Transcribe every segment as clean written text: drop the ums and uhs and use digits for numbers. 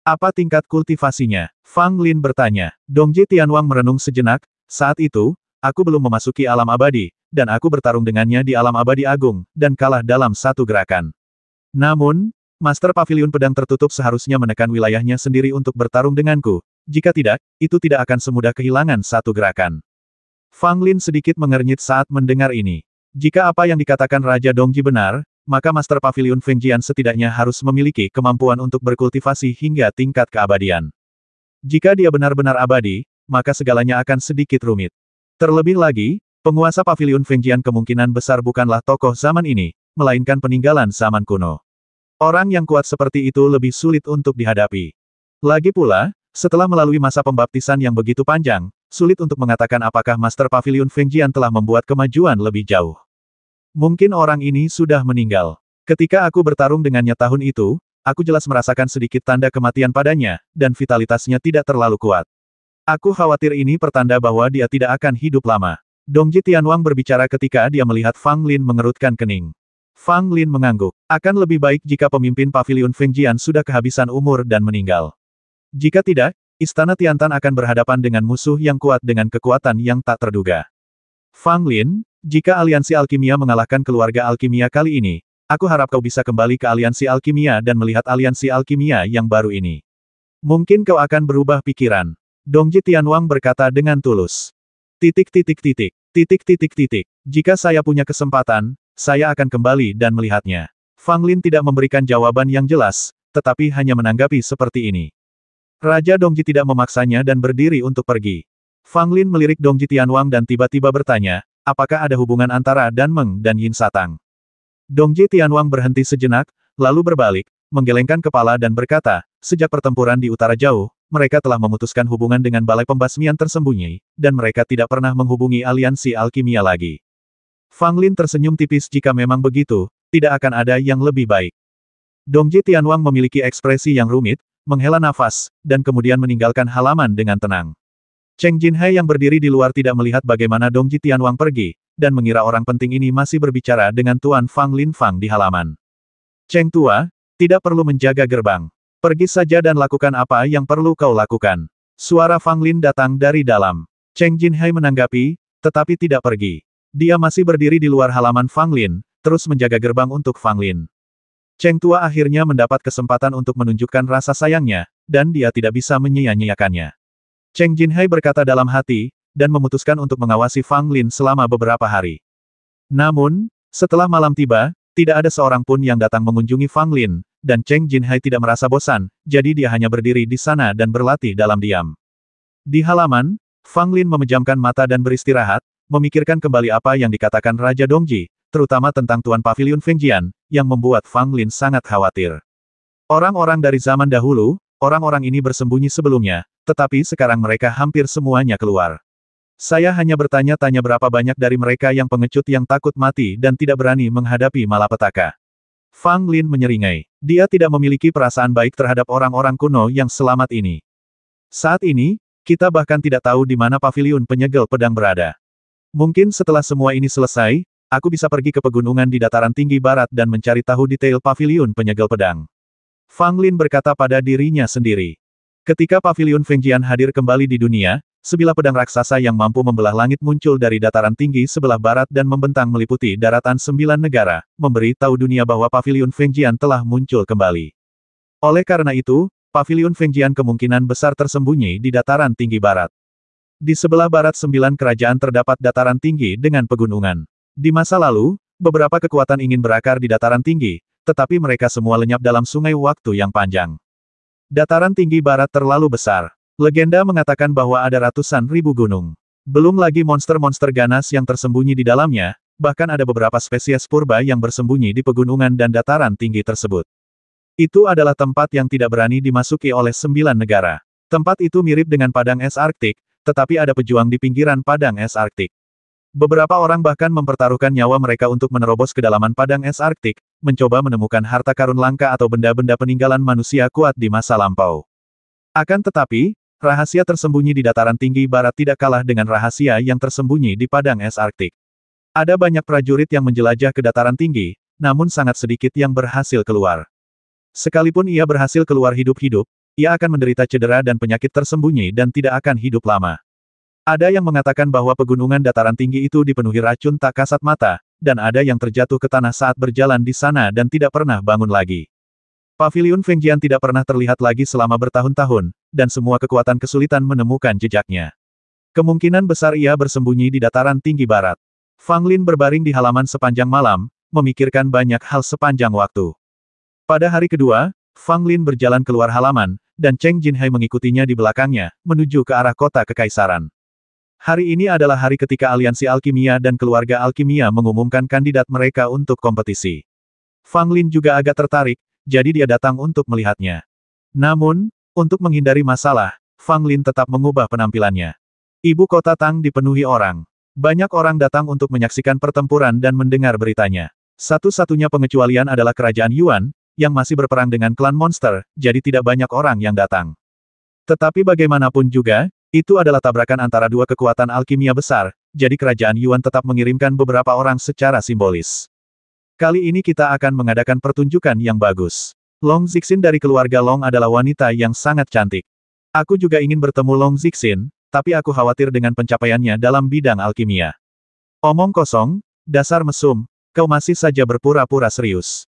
Apa tingkat kultivasinya? Fang Lin bertanya. Dongji Tianwang merenung sejenak, saat itu, aku belum memasuki alam abadi, dan aku bertarung dengannya di alam abadi agung, dan kalah dalam satu gerakan. Namun, Master Paviliun Pedang Tertutup seharusnya menekan wilayahnya sendiri untuk bertarung denganku. Jika tidak, itu tidak akan semudah kehilangan satu gerakan. Fang Lin sedikit mengernyit saat mendengar ini. Jika apa yang dikatakan Raja Dongji benar, maka Master Paviliun Fengjian setidaknya harus memiliki kemampuan untuk berkultivasi hingga tingkat keabadian. Jika dia benar-benar abadi, maka segalanya akan sedikit rumit. Terlebih lagi, penguasa Paviliun Fengjian kemungkinan besar bukanlah tokoh zaman ini, melainkan peninggalan zaman kuno. Orang yang kuat seperti itu lebih sulit untuk dihadapi. Lagi pula, setelah melalui masa pembaptisan yang begitu panjang, sulit untuk mengatakan apakah Master Paviliun Fengjian telah membuat kemajuan lebih jauh. Mungkin orang ini sudah meninggal. Ketika aku bertarung dengannya tahun itu, aku jelas merasakan sedikit tanda kematian padanya, dan vitalitasnya tidak terlalu kuat. Aku khawatir ini pertanda bahwa dia tidak akan hidup lama. Dongji Tianwang berbicara ketika dia melihat Fang Lin mengerutkan kening. Fang Lin mengangguk. Akan lebih baik jika pemimpin Paviliun Fengjian sudah kehabisan umur dan meninggal. Jika tidak, Istana Tiantan akan berhadapan dengan musuh yang kuat dengan kekuatan yang tak terduga. Fang Lin, jika aliansi alkimia mengalahkan keluarga alkimia kali ini, aku harap kau bisa kembali ke aliansi alkimia dan melihat aliansi alkimia yang baru ini. Mungkin kau akan berubah pikiran. Dongji Tianwang berkata dengan tulus. Jika saya punya kesempatan, saya akan kembali dan melihatnya. Fang Lin tidak memberikan jawaban yang jelas, tetapi hanya menanggapi seperti ini. Raja Dongji tidak memaksanya dan berdiri untuk pergi. Fang Lin melirik Dongji Tianwang dan tiba-tiba bertanya, apakah ada hubungan antara Dan Meng dan Yin Satang? Dongji Tianwang berhenti sejenak, lalu berbalik, menggelengkan kepala dan berkata, sejak pertempuran di utara jauh, mereka telah memutuskan hubungan dengan balai pembasmian tersembunyi, dan mereka tidak pernah menghubungi aliansi alkimia lagi. Fang Lin tersenyum tipis jika memang begitu, tidak akan ada yang lebih baik. Dongji Tianwang memiliki ekspresi yang rumit, menghela nafas, dan kemudian meninggalkan halaman dengan tenang. Cheng Jinhai yang berdiri di luar tidak melihat bagaimana Dongji Tianwang pergi, dan mengira orang penting ini masih berbicara dengan Tuan Fang Lin Fang di halaman. Cheng Tua, tidak perlu menjaga gerbang. Pergi saja dan lakukan apa yang perlu kau lakukan. Suara Fang Lin datang dari dalam. Cheng Jinhai menanggapi, tetapi tidak pergi. Dia masih berdiri di luar halaman Fang Lin, terus menjaga gerbang untuk Fang Lin. Cheng Tua akhirnya mendapat kesempatan untuk menunjukkan rasa sayangnya, dan dia tidak bisa menyia-nyiakannya. Cheng Jinhai berkata dalam hati, dan memutuskan untuk mengawasi Fang Lin selama beberapa hari. Namun, setelah malam tiba, tidak ada seorang pun yang datang mengunjungi Fang Lin, dan Cheng Jinhai tidak merasa bosan, jadi dia hanya berdiri di sana dan berlatih dalam diam. Di halaman, Fang Lin memejamkan mata dan beristirahat, memikirkan kembali apa yang dikatakan Raja Dongji, terutama tentang Tuan Paviliun Fengjian, yang membuat Fang Lin sangat khawatir. Orang-orang dari zaman dahulu, orang-orang ini bersembunyi sebelumnya, tetapi sekarang mereka hampir semuanya keluar. Saya hanya bertanya-tanya berapa banyak dari mereka yang pengecut yang takut mati dan tidak berani menghadapi malapetaka. Fang Lin menyeringai. Dia tidak memiliki perasaan baik terhadap orang-orang kuno yang selamat ini. Saat ini, kita bahkan tidak tahu di mana Paviliun Penyegel Pedang berada. Mungkin setelah semua ini selesai, aku bisa pergi ke pegunungan di dataran tinggi barat dan mencari tahu detail Paviliun Penyegel Pedang. Fang Lin berkata pada dirinya sendiri. Ketika Paviliun Fengjian hadir kembali di dunia, sebilah pedang raksasa yang mampu membelah langit muncul dari dataran tinggi sebelah barat dan membentang meliputi daratan 9 negara, memberi tahu dunia bahwa Paviliun Fengjian telah muncul kembali. Oleh karena itu, Paviliun Fengjian kemungkinan besar tersembunyi di dataran tinggi barat. Di sebelah barat 9 kerajaan terdapat dataran tinggi dengan pegunungan. Di masa lalu, beberapa kekuatan ingin berakar di dataran tinggi, tetapi mereka semua lenyap dalam sungai waktu yang panjang. Dataran tinggi barat terlalu besar. Legenda mengatakan bahwa ada ratusan ribu gunung. Belum lagi monster-monster ganas yang tersembunyi di dalamnya, bahkan ada beberapa spesies purba yang bersembunyi di pegunungan dan dataran tinggi tersebut. Itu adalah tempat yang tidak berani dimasuki oleh 9 negara. Tempat itu mirip dengan padang es Arktik, tetapi ada pejuang di pinggiran padang es Arktik. Beberapa orang bahkan mempertaruhkan nyawa mereka untuk menerobos kedalaman padang es Arktik, mencoba menemukan harta karun langka atau benda-benda peninggalan manusia kuat di masa lampau. Akan tetapi, rahasia tersembunyi di dataran tinggi barat tidak kalah dengan rahasia yang tersembunyi di padang es Arktik. Ada banyak prajurit yang menjelajah ke dataran tinggi, namun sangat sedikit yang berhasil keluar. Sekalipun ia berhasil keluar hidup-hidup, ia akan menderita cedera dan penyakit tersembunyi dan tidak akan hidup lama. Ada yang mengatakan bahwa pegunungan dataran tinggi itu dipenuhi racun tak kasat mata, dan ada yang terjatuh ke tanah saat berjalan di sana dan tidak pernah bangun lagi. Paviliun Fengjian tidak pernah terlihat lagi selama bertahun-tahun, dan semua kekuatan kesulitan menemukan jejaknya. Kemungkinan besar ia bersembunyi di dataran tinggi barat. Fang Lin berbaring di halaman sepanjang malam, memikirkan banyak hal sepanjang waktu. Pada hari kedua, Fang Lin berjalan keluar halaman, dan Cheng Jinhai mengikutinya di belakangnya, menuju ke arah kota kekaisaran. Hari ini adalah hari ketika aliansi alkimia dan keluarga alkimia mengumumkan kandidat mereka untuk kompetisi. Fang Lin juga agak tertarik, jadi dia datang untuk melihatnya. Namun, untuk menghindari masalah, Fang Lin tetap mengubah penampilannya. Ibu kota Tang dipenuhi orang. Banyak orang datang untuk menyaksikan pertempuran dan mendengar beritanya. Satu-satunya pengecualian adalah kerajaan Yuan, yang masih berperang dengan klan monster, jadi tidak banyak orang yang datang. Tetapi bagaimanapun juga, itu adalah tabrakan antara dua kekuatan alkimia besar, jadi kerajaan Yuan tetap mengirimkan beberapa orang secara simbolis. Kali ini kita akan mengadakan pertunjukan yang bagus. Long Zixin dari keluarga Long adalah wanita yang sangat cantik. Aku juga ingin bertemu Long Zixin, tapi aku khawatir dengan pencapaiannya dalam bidang alkimia. Omong kosong, dasar mesum, kau masih saja berpura-pura serius.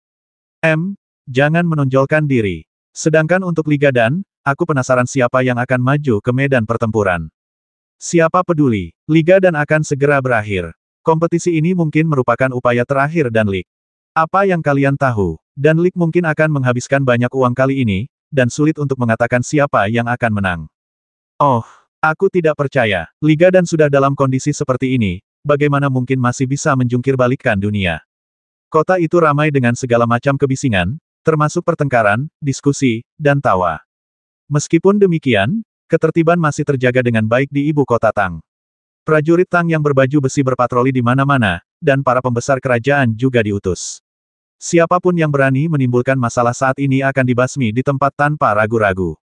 Jangan menonjolkan diri. Sedangkan untuk Liga Dan, aku penasaran siapa yang akan maju ke medan pertempuran. Siapa peduli, Liga Dan akan segera berakhir. Kompetisi ini mungkin merupakan upaya terakhir Dan Lik. Apa yang kalian tahu? Dan Lik mungkin akan menghabiskan banyak uang kali ini, dan sulit untuk mengatakan siapa yang akan menang. Oh, aku tidak percaya. Liga Dan sudah dalam kondisi seperti ini, bagaimana mungkin masih bisa menjungkir-balikkan dunia? Kota itu ramai dengan segala macam kebisingan, termasuk pertengkaran, diskusi, dan tawa. Meskipun demikian, ketertiban masih terjaga dengan baik di ibu kota Tang. Prajurit Tang yang berbaju besi berpatroli di mana-mana, dan para pembesar kerajaan juga diutus. Siapapun yang berani menimbulkan masalah saat ini akan dibasmi di tempat tanpa ragu-ragu.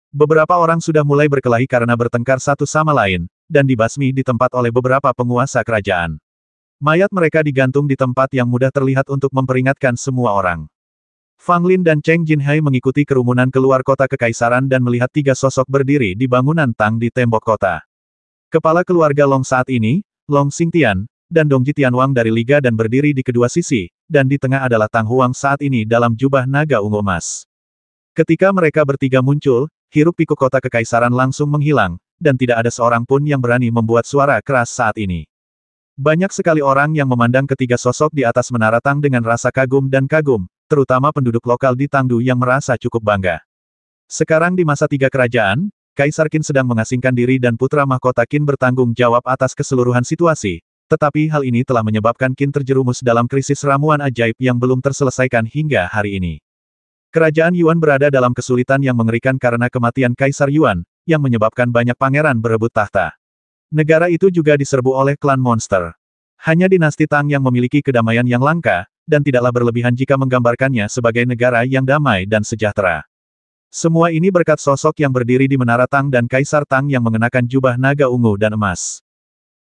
Beberapa orang sudah mulai berkelahi karena bertengkar satu sama lain, dan dibasmi di tempat oleh beberapa penguasa kerajaan. Mayat mereka digantung di tempat yang mudah terlihat untuk memperingatkan semua orang. Fang Lin dan Cheng Jinhai mengikuti kerumunan keluar kota kekaisaran dan melihat tiga sosok berdiri di bangunan Tang di tembok kota. Kepala keluarga Long saat ini, Long Xingtian, dan Dongji Tianwang dari Liga dan berdiri di kedua sisi, dan di tengah adalah Tang Huang saat ini dalam jubah naga ungu emas. Ketika mereka bertiga muncul, hiruk-pikuk kota kekaisaran langsung menghilang, dan tidak ada seorang pun yang berani membuat suara keras saat ini. Banyak sekali orang yang memandang ketiga sosok di atas menara Tang dengan rasa kagum dan kagum, terutama penduduk lokal di Tangdu yang merasa cukup bangga. Sekarang di masa tiga kerajaan, Kaisar Qin sedang mengasingkan diri dan putra mahkota Qin bertanggung jawab atas keseluruhan situasi, tetapi hal ini telah menyebabkan Qin terjerumus dalam krisis ramuan ajaib yang belum terselesaikan hingga hari ini. Kerajaan Yuan berada dalam kesulitan yang mengerikan karena kematian Kaisar Yuan, yang menyebabkan banyak pangeran berebut tahta. Negara itu juga diserbu oleh klan monster. Hanya dinasti Tang yang memiliki kedamaian yang langka, dan tidaklah berlebihan jika menggambarkannya sebagai negara yang damai dan sejahtera. Semua ini berkat sosok yang berdiri di menara Tang dan Kaisar Tang yang mengenakan jubah naga ungu dan emas.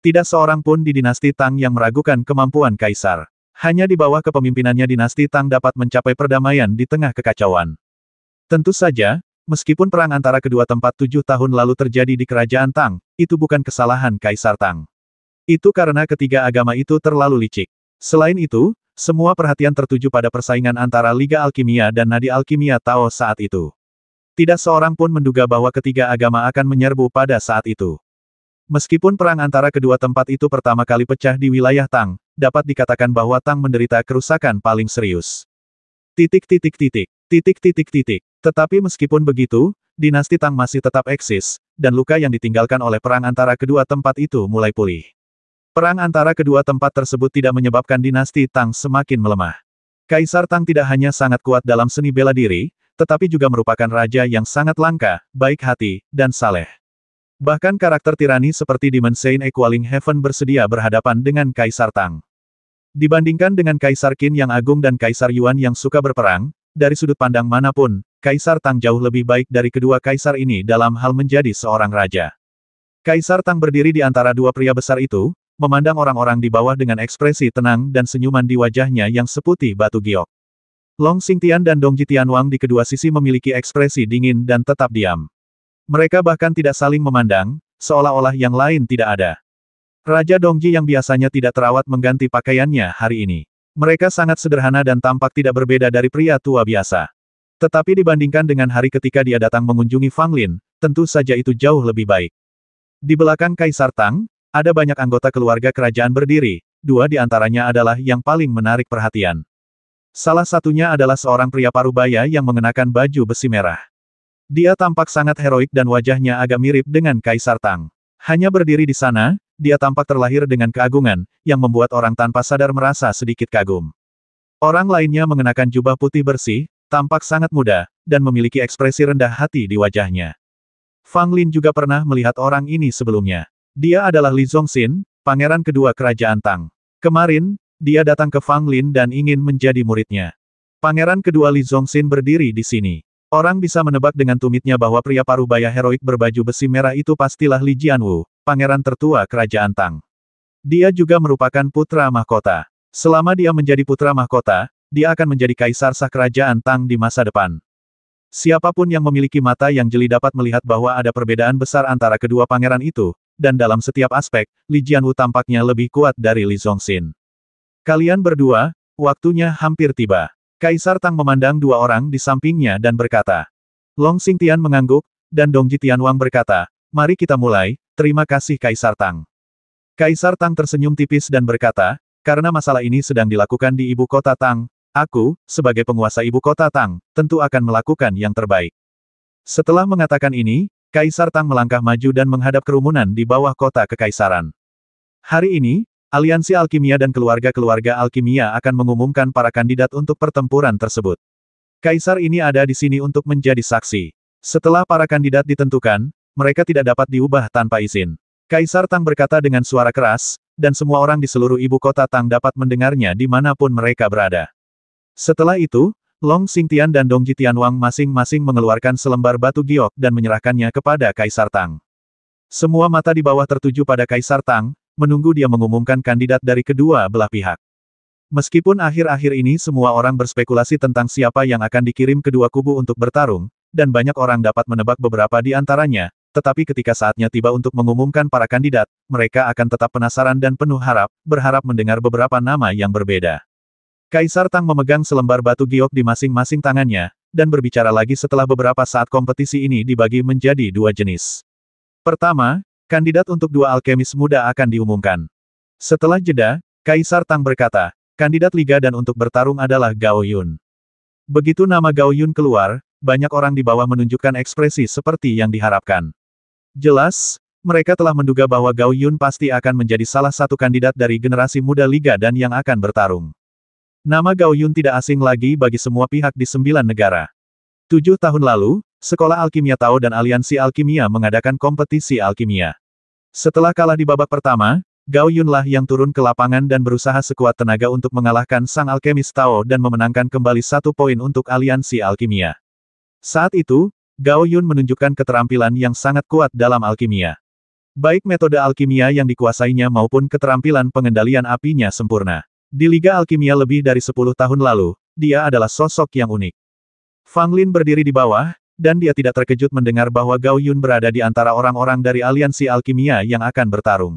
Tidak seorang pun di dinasti Tang yang meragukan kemampuan Kaisar. Hanya di bawah kepemimpinannya dinasti Tang dapat mencapai perdamaian di tengah kekacauan. Tentu saja, meskipun perang antara kedua tempat 7 tahun lalu terjadi di kerajaan Tang, itu bukan kesalahan Kaisar Tang. Itu karena ketiga agama itu terlalu licik. Selain itu, semua perhatian tertuju pada persaingan antara Liga Alkimia dan Nadi Alkimia Tao saat itu. Tidak seorang pun menduga bahwa ketiga agama akan menyerbu pada saat itu. Meskipun perang antara kedua tempat itu pertama kali pecah di wilayah Tang, dapat dikatakan bahwa Tang menderita kerusakan paling serius. Tetapi meskipun begitu, dinasti Tang masih tetap eksis, dan luka yang ditinggalkan oleh perang antara kedua tempat itu mulai pulih. Perang antara kedua tempat tersebut tidak menyebabkan dinasti Tang semakin melemah. Kaisar Tang tidak hanya sangat kuat dalam seni bela diri, tetapi juga merupakan raja yang sangat langka, baik hati, dan saleh. Bahkan karakter tirani seperti Demon Saint Equaling Heaven bersedia berhadapan dengan Kaisar Tang. Dibandingkan dengan Kaisar Qin yang agung dan Kaisar Yuan yang suka berperang, dari sudut pandang manapun, Kaisar Tang jauh lebih baik dari kedua kaisar ini dalam hal menjadi seorang raja. Kaisar Tang berdiri di antara dua pria besar itu, memandang orang-orang di bawah dengan ekspresi tenang dan senyuman di wajahnya yang seputih batu giok. Long Xingtian dan Dongji Tianwang di kedua sisi memiliki ekspresi dingin dan tetap diam. Mereka bahkan tidak saling memandang, seolah-olah yang lain tidak ada. Raja Dongji yang biasanya tidak terawat mengganti pakaiannya hari ini. Mereka sangat sederhana dan tampak tidak berbeda dari pria tua biasa. Tetapi dibandingkan dengan hari ketika dia datang mengunjungi Fang Lin, tentu saja itu jauh lebih baik. Di belakang Kaisar Tang, ada banyak anggota keluarga kerajaan berdiri, dua di antaranya adalah yang paling menarik perhatian. Salah satunya adalah seorang pria parubaya yang mengenakan baju besi merah. Dia tampak sangat heroik dan wajahnya agak mirip dengan Kaisar Tang. Hanya berdiri di sana, dia tampak terlahir dengan keagungan, yang membuat orang tanpa sadar merasa sedikit kagum. Orang lainnya mengenakan jubah putih bersih, tampak sangat muda, dan memiliki ekspresi rendah hati di wajahnya. Fang Lin juga pernah melihat orang ini sebelumnya. Dia adalah Li Zongxin, pangeran kedua kerajaan Tang. Kemarin, dia datang ke Fang Lin dan ingin menjadi muridnya. Pangeran kedua Li Zongxin berdiri di sini. Orang bisa menebak dengan tumitnya bahwa pria parubaya heroik berbaju besi merah itu pastilah Li Jianwu, pangeran tertua kerajaan Tang. Dia juga merupakan putra mahkota. Selama dia menjadi putra mahkota, dia akan menjadi kaisar sah kerajaan Tang di masa depan. Siapapun yang memiliki mata yang jeli dapat melihat bahwa ada perbedaan besar antara kedua pangeran itu, dan dalam setiap aspek, Li Jianwu tampaknya lebih kuat dari Li Zongxin. Kalian berdua, waktunya hampir tiba. Kaisar Tang memandang dua orang di sampingnya dan berkata. Long Xingtian mengangguk, dan Dongji Tianwang berkata, mari kita mulai, terima kasih Kaisar Tang. Kaisar Tang tersenyum tipis dan berkata, karena masalah ini sedang dilakukan di ibu kota Tang, aku, sebagai penguasa ibu kota Tang, tentu akan melakukan yang terbaik. Setelah mengatakan ini, Kaisar Tang melangkah maju dan menghadap kerumunan di bawah kota kekaisaran. Hari ini, Aliansi Alkimia dan keluarga-keluarga Alkimia akan mengumumkan para kandidat untuk pertempuran tersebut. Kaisar ini ada di sini untuk menjadi saksi. Setelah para kandidat ditentukan, mereka tidak dapat diubah tanpa izin. Kaisar Tang berkata dengan suara keras, dan semua orang di seluruh ibu kota Tang dapat mendengarnya dimanapun mereka berada. Setelah itu, Long Xingtian dan Dongji Tianwang masing-masing mengeluarkan selembar batu giok dan menyerahkannya kepada Kaisar Tang. Semua mata di bawah tertuju pada Kaisar Tang, menunggu dia mengumumkan kandidat dari kedua belah pihak. Meskipun akhir-akhir ini semua orang berspekulasi tentang siapa yang akan dikirim kedua kubu untuk bertarung, dan banyak orang dapat menebak beberapa di antaranya, tetapi ketika saatnya tiba untuk mengumumkan para kandidat, mereka akan tetap penasaran dan penuh berharap mendengar beberapa nama yang berbeda. Kaisar Tang memegang selembar batu giok di masing-masing tangannya, dan berbicara lagi setelah beberapa saat kompetisi ini dibagi menjadi dua jenis. Pertama, kandidat untuk dua alkemis muda akan diumumkan. Setelah jeda, Kaisar Tang berkata, kandidat liga dan untuk bertarung adalah Gao Yun. Begitu nama Gao Yun keluar, banyak orang di bawah menunjukkan ekspresi seperti yang diharapkan. Jelas, mereka telah menduga bahwa Gao Yun pasti akan menjadi salah satu kandidat dari generasi muda liga dan yang akan bertarung. Nama Gao Yun tidak asing lagi bagi semua pihak di 9 negara. 7 tahun lalu, Sekolah Alkimia Tao dan Aliansi Alkimia mengadakan kompetisi alkimia. Setelah kalah di babak pertama, Gao Yunlah yang turun ke lapangan dan berusaha sekuat tenaga untuk mengalahkan sang alkemis Tao dan memenangkan kembali 1 poin untuk Aliansi Alkimia. Saat itu, Gao Yun menunjukkan keterampilan yang sangat kuat dalam alkimia. Baik metode alkimia yang dikuasainya maupun keterampilan pengendalian apinya sempurna. Di Liga Alkimia lebih dari 10 tahun lalu, dia adalah sosok yang unik. Fang Lin berdiri di bawah, dan dia tidak terkejut mendengar bahwa Gao Yun berada di antara orang-orang dari Aliansi Alkimia yang akan bertarung.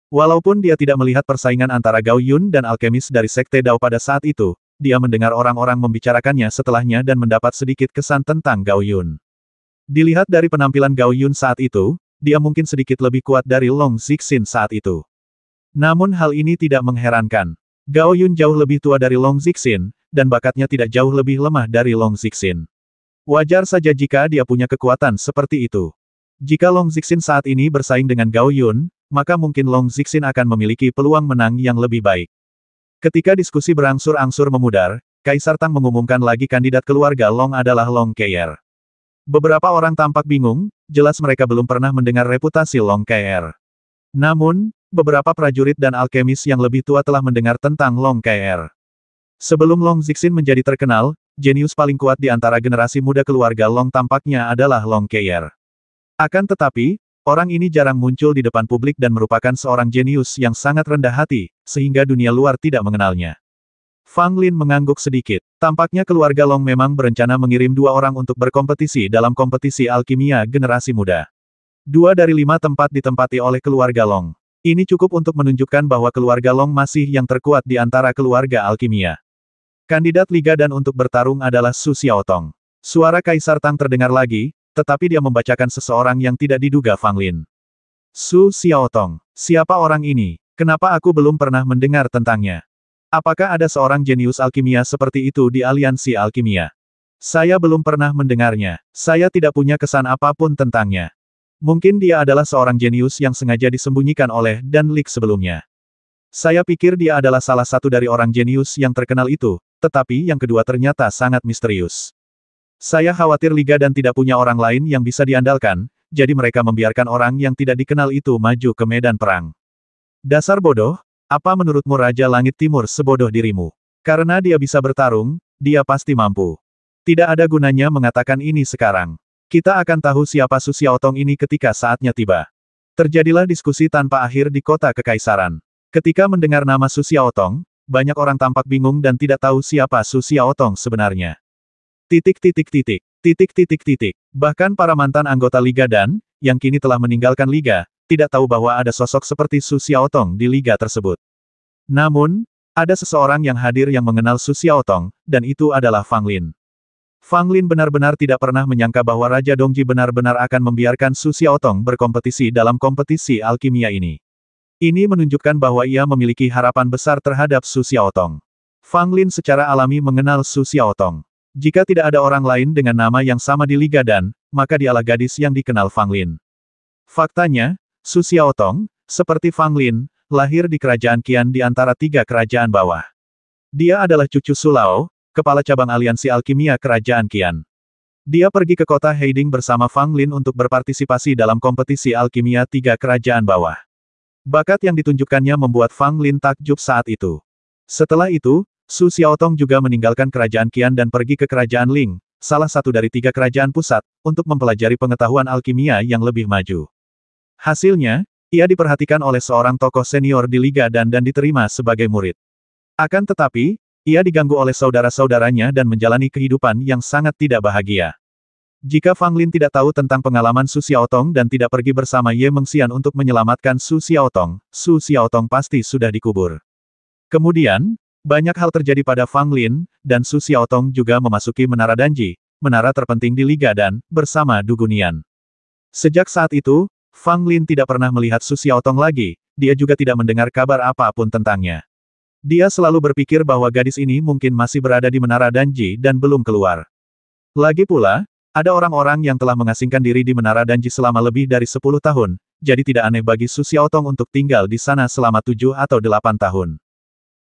Walaupun dia tidak melihat persaingan antara Gao Yun dan alkemis dari Sekte Dao pada saat itu, dia mendengar orang-orang membicarakannya setelahnya dan mendapat sedikit kesan tentang Gao Yun. Dilihat dari penampilan Gao Yun saat itu, dia mungkin sedikit lebih kuat dari Long Zixin saat itu. Namun hal ini tidak mengherankan. Gao Yun jauh lebih tua dari Long Zixin, dan bakatnya tidak jauh lebih lemah dari Long Zixin. Wajar saja jika dia punya kekuatan seperti itu. Jika Long Zixin saat ini bersaing dengan Gao Yun, maka mungkin Long Zixin akan memiliki peluang menang yang lebih baik. Ketika diskusi berangsur-angsur memudar, Kaisar Tang mengumumkan lagi kandidat keluarga Long adalah Long Keier. Beberapa orang tampak bingung, jelas mereka belum pernah mendengar reputasi Long Keier. Namun, beberapa prajurit dan alkemis yang lebih tua telah mendengar tentang Long Keier. Sebelum Long Zixin menjadi terkenal, jenius paling kuat di antara generasi muda keluarga Long tampaknya adalah Long Keier. Akan tetapi, orang ini jarang muncul di depan publik dan merupakan seorang jenius yang sangat rendah hati, sehingga dunia luar tidak mengenalnya. Fang Lin mengangguk sedikit. Tampaknya keluarga Long memang berencana mengirim 2 orang untuk berkompetisi dalam kompetisi alkimia generasi muda. 2 dari 5 tempat ditempati oleh keluarga Long. Ini cukup untuk menunjukkan bahwa keluarga Long masih yang terkuat di antara keluarga alkimia. Kandidat Liga dan untuk bertarung adalah Su Xiaotong. Suara Kaisar Tang terdengar lagi, tetapi dia membacakan seseorang yang tidak diduga Fang Lin. Su Xiaotong. Siapa orang ini? Kenapa aku belum pernah mendengar tentangnya? Apakah ada seorang jenius alkimia seperti itu di aliansi alkimia? Saya belum pernah mendengarnya. Saya tidak punya kesan apapun tentangnya. Mungkin dia adalah seorang jenius yang sengaja disembunyikan oleh Dan Lik sebelumnya. Saya pikir dia adalah salah satu dari orang jenius yang terkenal itu, tetapi yang kedua ternyata sangat misterius. Saya khawatir Liga dan tidak punya orang lain yang bisa diandalkan, jadi mereka membiarkan orang yang tidak dikenal itu maju ke medan perang. Dasar bodoh, apa menurutmu Raja Langit Timur sebodoh dirimu? Karena dia bisa bertarung, dia pasti mampu. Tidak ada gunanya mengatakan ini sekarang. Kita akan tahu siapa Su Xiaotong ini ketika saatnya tiba. Terjadilah diskusi tanpa akhir di kota kekaisaran. Ketika mendengar nama Su Xiaotong, banyak orang tampak bingung dan tidak tahu siapa Su Xiaotong sebenarnya. Bahkan para mantan anggota Liga Dan, yang kini telah meninggalkan Liga, tidak tahu bahwa ada sosok seperti Su Xiaotong di Liga tersebut. Namun, ada seseorang yang hadir yang mengenal Su Xiaotong, dan itu adalah Fang Lin. Fang Lin benar-benar tidak pernah menyangka bahwa Raja Dongji benar-benar akan membiarkan Su Xiaotong berkompetisi dalam kompetisi alkimia ini. Ini menunjukkan bahwa ia memiliki harapan besar terhadap Su Xiaotong. Fang Lin secara alami mengenal Su Xiaotong. Jika tidak ada orang lain dengan nama yang sama di Liga Dan, maka dialah gadis yang dikenal Fang Lin. Faktanya, Su Xiaotong, seperti Fang Lin, lahir di kerajaan Qian di antara 3 kerajaan bawah. Dia adalah cucu Su Lao, kepala cabang aliansi alkimia kerajaan Qian. Dia pergi ke kota Heiding bersama Fang Lin untuk berpartisipasi dalam kompetisi alkimia 3 kerajaan bawah. Bakat yang ditunjukkannya membuat Fang Lin takjub saat itu. Setelah itu, Su Xiaotong juga meninggalkan kerajaan Qian dan pergi ke kerajaan Ling, salah satu dari 3 kerajaan pusat, untuk mempelajari pengetahuan alkimia yang lebih maju. Hasilnya, ia diperhatikan oleh seorang tokoh senior di Liga Dan diterima sebagai murid. Akan tetapi, ia diganggu oleh saudara-saudaranya dan menjalani kehidupan yang sangat tidak bahagia. Jika Fang Lin tidak tahu tentang pengalaman Su Xiaotong dan tidak pergi bersama Ye Mengxian untuk menyelamatkan Su Xiaotong pasti sudah dikubur. Kemudian, banyak hal terjadi pada Fang Lin, dan Su Xiaotong juga memasuki Menara Danji, menara terpenting di Liga Dan, bersama Du Gunian. Sejak saat itu, Fang Lin tidak pernah melihat Su Xiaotong lagi, dia juga tidak mendengar kabar apapun tentangnya. Dia selalu berpikir bahwa gadis ini mungkin masih berada di Menara Danji dan belum keluar. Lagi pula, ada orang-orang yang telah mengasingkan diri di Menara Danji selama lebih dari 10 tahun, jadi tidak aneh bagi Su Xiaotong untuk tinggal di sana selama 7 atau 8 tahun.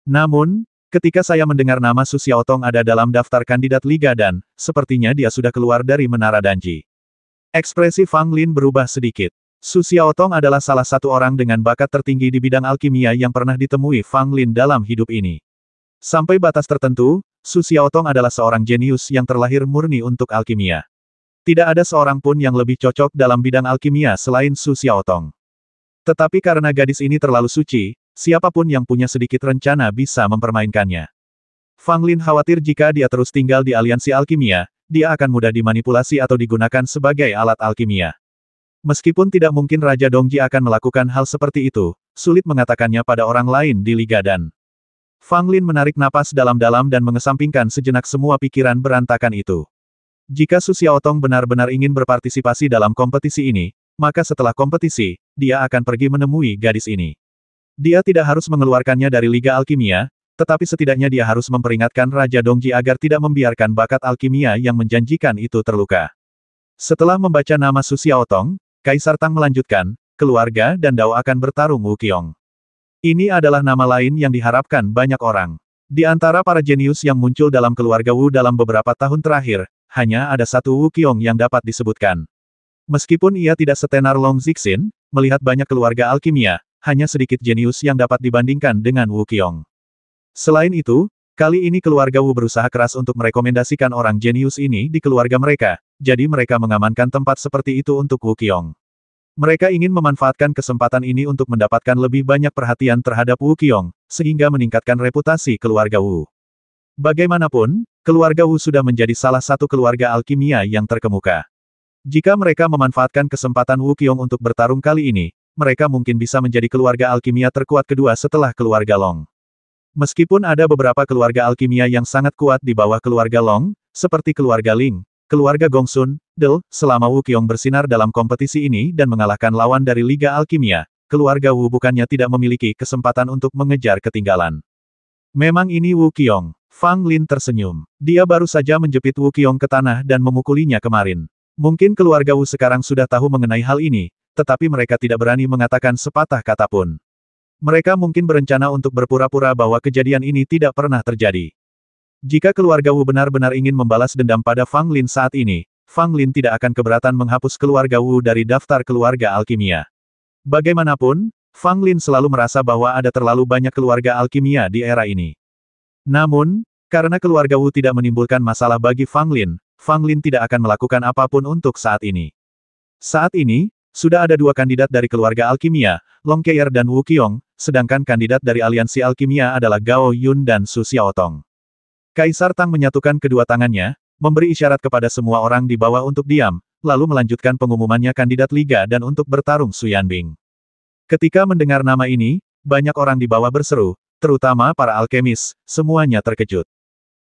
Namun, ketika saya mendengar nama Su Xiaotong ada dalam daftar kandidat Liga Dan, sepertinya dia sudah keluar dari Menara Danji. Ekspresi Fang Lin berubah sedikit. Su Xiaotong adalah salah satu orang dengan bakat tertinggi di bidang alkimia yang pernah ditemui Fang Lin dalam hidup ini. Sampai batas tertentu, Su Xiaotong adalah seorang jenius yang terlahir murni untuk alkimia. Tidak ada seorang pun yang lebih cocok dalam bidang alkimia selain Su Xiaotong. Tetapi karena gadis ini terlalu suci, siapapun yang punya sedikit rencana bisa mempermainkannya. Fang Lin khawatir jika dia terus tinggal di aliansi alkimia, dia akan mudah dimanipulasi atau digunakan sebagai alat alkimia. Meskipun tidak mungkin Raja Dongji akan melakukan hal seperti itu, sulit mengatakannya pada orang lain di Liga Dan. Fang Lin menarik napas dalam-dalam dan mengesampingkan sejenak semua pikiran berantakan itu. Jika Su Xiaotong benar-benar ingin berpartisipasi dalam kompetisi ini, maka setelah kompetisi, dia akan pergi menemui gadis ini. Dia tidak harus mengeluarkannya dari Liga Alkimia, tetapi setidaknya dia harus memperingatkan Raja Dongji agar tidak membiarkan bakat alkimia yang menjanjikan itu terluka. Setelah membaca nama Su Xiaotong, Kaisar Tang melanjutkan, keluarga dan Dao akan bertarung Wu Qiong. Ini adalah nama lain yang diharapkan banyak orang. Di antara para jenius yang muncul dalam keluarga Wu dalam beberapa tahun terakhir, hanya ada satu Wu Qiong yang dapat disebutkan. Meskipun ia tidak setenar Long Zixin, melihat banyak keluarga alkimia, hanya sedikit jenius yang dapat dibandingkan dengan Wu Qiong. Selain itu, kali ini keluarga Wu berusaha keras untuk merekomendasikan orang jenius ini di keluarga mereka, jadi mereka mengamankan tempat seperti itu untuk Wu Qiong. Mereka ingin memanfaatkan kesempatan ini untuk mendapatkan lebih banyak perhatian terhadap Wu Qiong, sehingga meningkatkan reputasi keluarga Wu. Bagaimanapun, keluarga Wu sudah menjadi salah satu keluarga alkimia yang terkemuka. Jika mereka memanfaatkan kesempatan Wu Qiong untuk bertarung kali ini, mereka mungkin bisa menjadi keluarga alkimia terkuat kedua setelah keluarga Long. Meskipun ada beberapa keluarga alkimia yang sangat kuat di bawah keluarga Long, seperti keluarga Ling, keluarga Gongsun, Del, selama Wu Qiong bersinar dalam kompetisi ini dan mengalahkan lawan dari Liga Alkimia, keluarga Wu bukannya tidak memiliki kesempatan untuk mengejar ketinggalan. Memang ini Wu Qiong. Fang Lin tersenyum. Dia baru saja menjepit Wu Qiong ke tanah dan memukulinya kemarin. Mungkin keluarga Wu sekarang sudah tahu mengenai hal ini, tetapi mereka tidak berani mengatakan sepatah kata pun. Mereka mungkin berencana untuk berpura-pura bahwa kejadian ini tidak pernah terjadi. Jika keluarga Wu benar-benar ingin membalas dendam pada Fang Lin saat ini, Fang Lin tidak akan keberatan menghapus keluarga Wu dari daftar keluarga alkimia. Bagaimanapun, Fang Lin selalu merasa bahwa ada terlalu banyak keluarga alkimia di era ini. Namun, karena keluarga Wu tidak menimbulkan masalah bagi Fang Lin tidak akan melakukan apapun untuk saat ini. Saat ini, sudah ada dua kandidat dari keluarga alkimia, Long Keir dan Wu Qiong, sedangkan kandidat dari aliansi alkimia adalah Gao Yun dan Su Xiaotong. Kaisar Tang menyatukan kedua tangannya, memberi isyarat kepada semua orang di bawah untuk diam, lalu melanjutkan pengumumannya kandidat liga dan untuk bertarung Su Yanbing. Ketika mendengar nama ini, banyak orang di bawah berseru, terutama para alkemis, semuanya terkejut.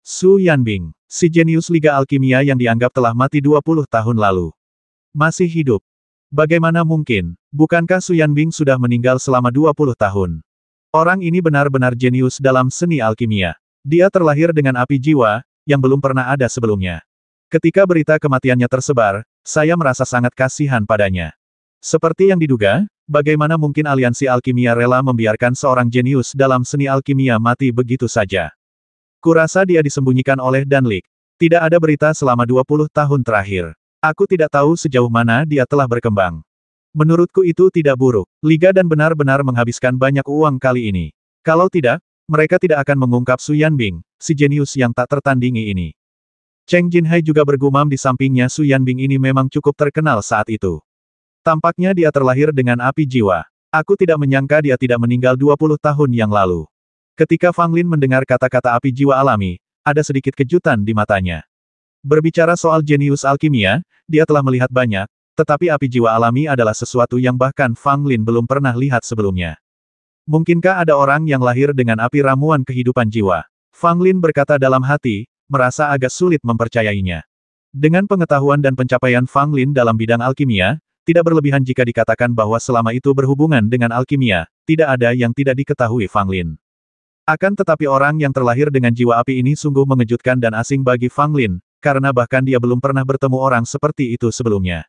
Su Yanbing, si jenius Liga Alkimia yang dianggap telah mati 20 tahun lalu. Masih hidup. Bagaimana mungkin? Bukankah Su Yanbing sudah meninggal selama 20 tahun? Orang ini benar-benar jenius dalam seni alkimia. Dia terlahir dengan api jiwa, yang belum pernah ada sebelumnya. Ketika berita kematiannya tersebar, saya merasa sangat kasihan padanya. Seperti yang diduga, bagaimana mungkin aliansi alkimia rela membiarkan seorang jenius dalam seni alkimia mati begitu saja? Kurasa dia disembunyikan oleh Danlik. Tidak ada berita selama 20 tahun terakhir. Aku tidak tahu sejauh mana dia telah berkembang. Menurutku itu tidak buruk. Liga dan benar-benar menghabiskan banyak uang kali ini. Kalau tidak, mereka tidak akan mengungkap Su Yanbing, si jenius yang tak tertandingi ini. Cheng Jinhai juga bergumam di sampingnya. Su Yanbing ini memang cukup terkenal saat itu. Tampaknya dia terlahir dengan api jiwa. Aku tidak menyangka dia tidak meninggal 20 tahun yang lalu. Ketika Fang Lin mendengar kata-kata api jiwa alami, ada sedikit kejutan di matanya. Berbicara soal jenius alkimia, dia telah melihat banyak, tetapi api jiwa alami adalah sesuatu yang bahkan Fang Lin belum pernah lihat sebelumnya. Mungkinkah ada orang yang lahir dengan api ramuan kehidupan jiwa? Fang Lin berkata dalam hati, merasa agak sulit mempercayainya. Dengan pengetahuan dan pencapaian Fang Lin dalam bidang alkimia, tidak berlebihan jika dikatakan bahwa selama itu berhubungan dengan alkimia, tidak ada yang tidak diketahui Fang Lin. Akan tetapi orang yang terlahir dengan jiwa api ini sungguh mengejutkan dan asing bagi Fang Lin, karena bahkan dia belum pernah bertemu orang seperti itu sebelumnya.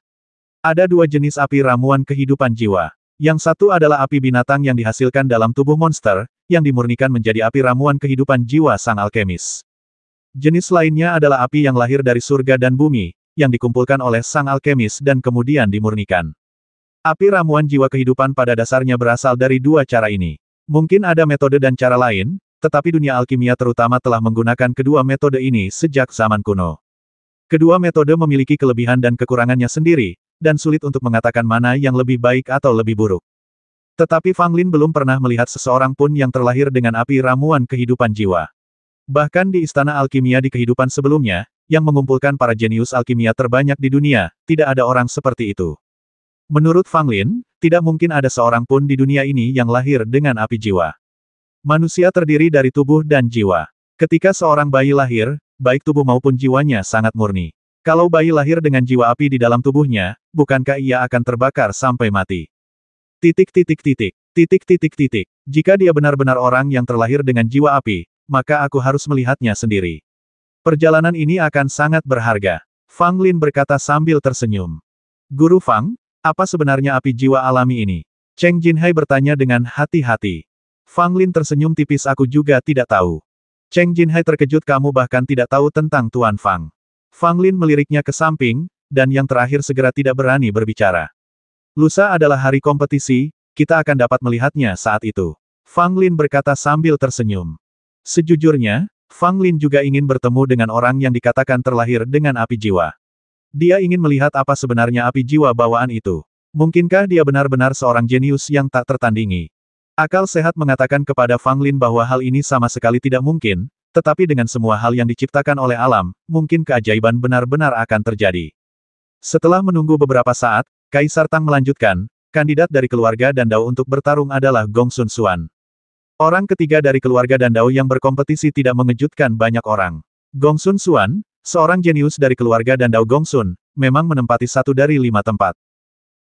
Ada dua jenis api ramuan kehidupan jiwa. Yang satu adalah api binatang yang dihasilkan dalam tubuh monster, yang dimurnikan menjadi api ramuan kehidupan jiwa sang alkemis. Jenis lainnya adalah api yang lahir dari surga dan bumi, yang dikumpulkan oleh sang alkemis dan kemudian dimurnikan. Api ramuan jiwa kehidupan pada dasarnya berasal dari dua cara ini. Mungkin ada metode dan cara lain, tetapi dunia alkimia terutama telah menggunakan kedua metode ini sejak zaman kuno. Kedua metode memiliki kelebihan dan kekurangannya sendiri, dan sulit untuk mengatakan mana yang lebih baik atau lebih buruk. Tetapi Fang Lin belum pernah melihat seseorang pun yang terlahir dengan api ramuan kehidupan jiwa. Bahkan di istana alkimia di kehidupan sebelumnya, yang mengumpulkan para jenius alkimia terbanyak di dunia, tidak ada orang seperti itu. Menurut Fang Lin, tidak mungkin ada seorang pun di dunia ini yang lahir dengan api jiwa. Manusia terdiri dari tubuh dan jiwa. Ketika seorang bayi lahir, baik tubuh maupun jiwanya sangat murni. Kalau bayi lahir dengan jiwa api di dalam tubuhnya, bukankah ia akan terbakar sampai mati? Titik. Jika dia benar-benar orang yang terlahir dengan jiwa api, maka aku harus melihatnya sendiri. Perjalanan ini akan sangat berharga. Fang Lin berkata sambil tersenyum. Guru Fang, apa sebenarnya api jiwa alami ini? Cheng Jinhai bertanya dengan hati-hati. Fang Lin tersenyum tipis. Aku juga tidak tahu. Cheng Jinhai terkejut. Kamu bahkan tidak tahu tentang Tuan Fang. Fang Lin meliriknya ke samping, dan yang terakhir segera tidak berani berbicara. Lusa adalah hari kompetisi, kita akan dapat melihatnya saat itu. Fang Lin berkata sambil tersenyum. Sejujurnya, Fang Lin juga ingin bertemu dengan orang yang dikatakan terlahir dengan api jiwa. Dia ingin melihat apa sebenarnya api jiwa bawaan itu. Mungkinkah dia benar-benar seorang jenius yang tak tertandingi? Akal sehat mengatakan kepada Fang Lin bahwa hal ini sama sekali tidak mungkin, Tetapi dengan semua hal yang diciptakan oleh alam, mungkin keajaiban benar-benar akan terjadi. Setelah menunggu beberapa saat, Kaisar Tang melanjutkan, kandidat dari keluarga Dandao untuk bertarung adalah Gongsun Xuan. Orang ketiga dari keluarga Dandao yang berkompetisi tidak mengejutkan banyak orang. Gongsun Xuan, seorang jenius dari keluarga Dandao Gongsun, memang menempati 1 dari 5 tempat.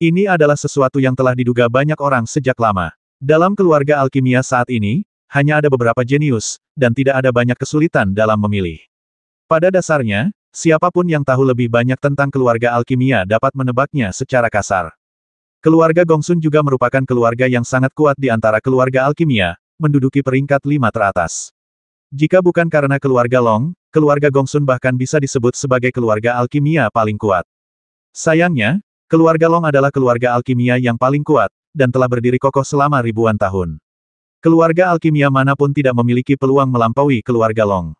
Ini adalah sesuatu yang telah diduga banyak orang sejak lama. Dalam keluarga alkimia saat ini, hanya ada beberapa jenius, dan tidak ada banyak kesulitan dalam memilih. Pada dasarnya, siapapun yang tahu lebih banyak tentang keluarga alkimia dapat menebaknya secara kasar. Keluarga Gongsun juga merupakan keluarga yang sangat kuat di antara keluarga alkimia, menduduki peringkat 5 teratas. Jika bukan karena keluarga Long, keluarga Gongsun bahkan bisa disebut sebagai keluarga alkimia paling kuat. Sayangnya, keluarga Long adalah keluarga alkimia yang paling kuat, dan telah berdiri kokoh selama ribuan tahun. Keluarga alkimia manapun tidak memiliki peluang melampaui keluarga Long.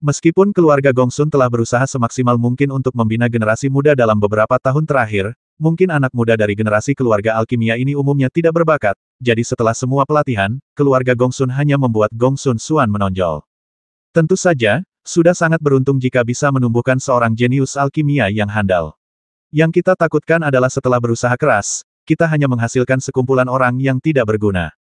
Meskipun keluarga Gongsun telah berusaha semaksimal mungkin untuk membina generasi muda dalam beberapa tahun terakhir, mungkin anak muda dari generasi keluarga alkimia ini umumnya tidak berbakat, jadi setelah semua pelatihan, keluarga Gongsun hanya membuat Gongsun Xuan menonjol. Tentu saja, sudah sangat beruntung jika bisa menumbuhkan seorang jenius alkimia yang handal. Yang kita takutkan adalah setelah berusaha keras, kita hanya menghasilkan sekumpulan orang yang tidak berguna.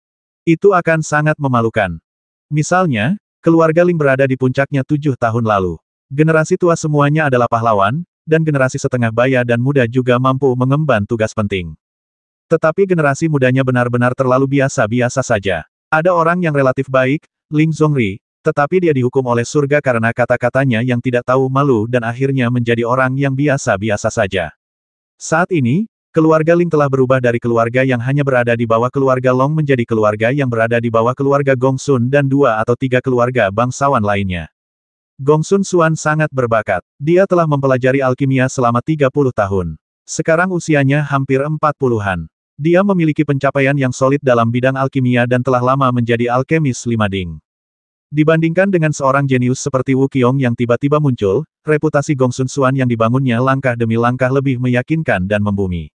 Itu akan sangat memalukan. Misalnya, keluarga Ling berada di puncaknya 7 tahun lalu. Generasi tua semuanya adalah pahlawan, dan generasi setengah baya dan muda juga mampu mengemban tugas penting. Tetapi generasi mudanya benar-benar terlalu biasa-biasa saja. Ada orang yang relatif baik, Ling Zhongri, tetapi dia dihukum oleh surga karena kata-katanya yang tidak tahu malu dan akhirnya menjadi orang yang biasa-biasa saja. Saat ini, keluarga Ling telah berubah dari keluarga yang hanya berada di bawah keluarga Long menjadi keluarga yang berada di bawah keluarga Gongsun dan 2 atau 3 keluarga bangsawan lainnya. Gongsun Xuan sangat berbakat. Dia telah mempelajari alkimia selama 30 tahun. Sekarang usianya hampir 40-an. Dia memiliki pencapaian yang solid dalam bidang alkimia dan telah lama menjadi alkemis 5 ding. Dibandingkan dengan seorang jenius seperti Wu Qiong yang tiba-tiba muncul, reputasi Gongsun Xuan yang dibangunnya langkah demi langkah lebih meyakinkan dan membumi.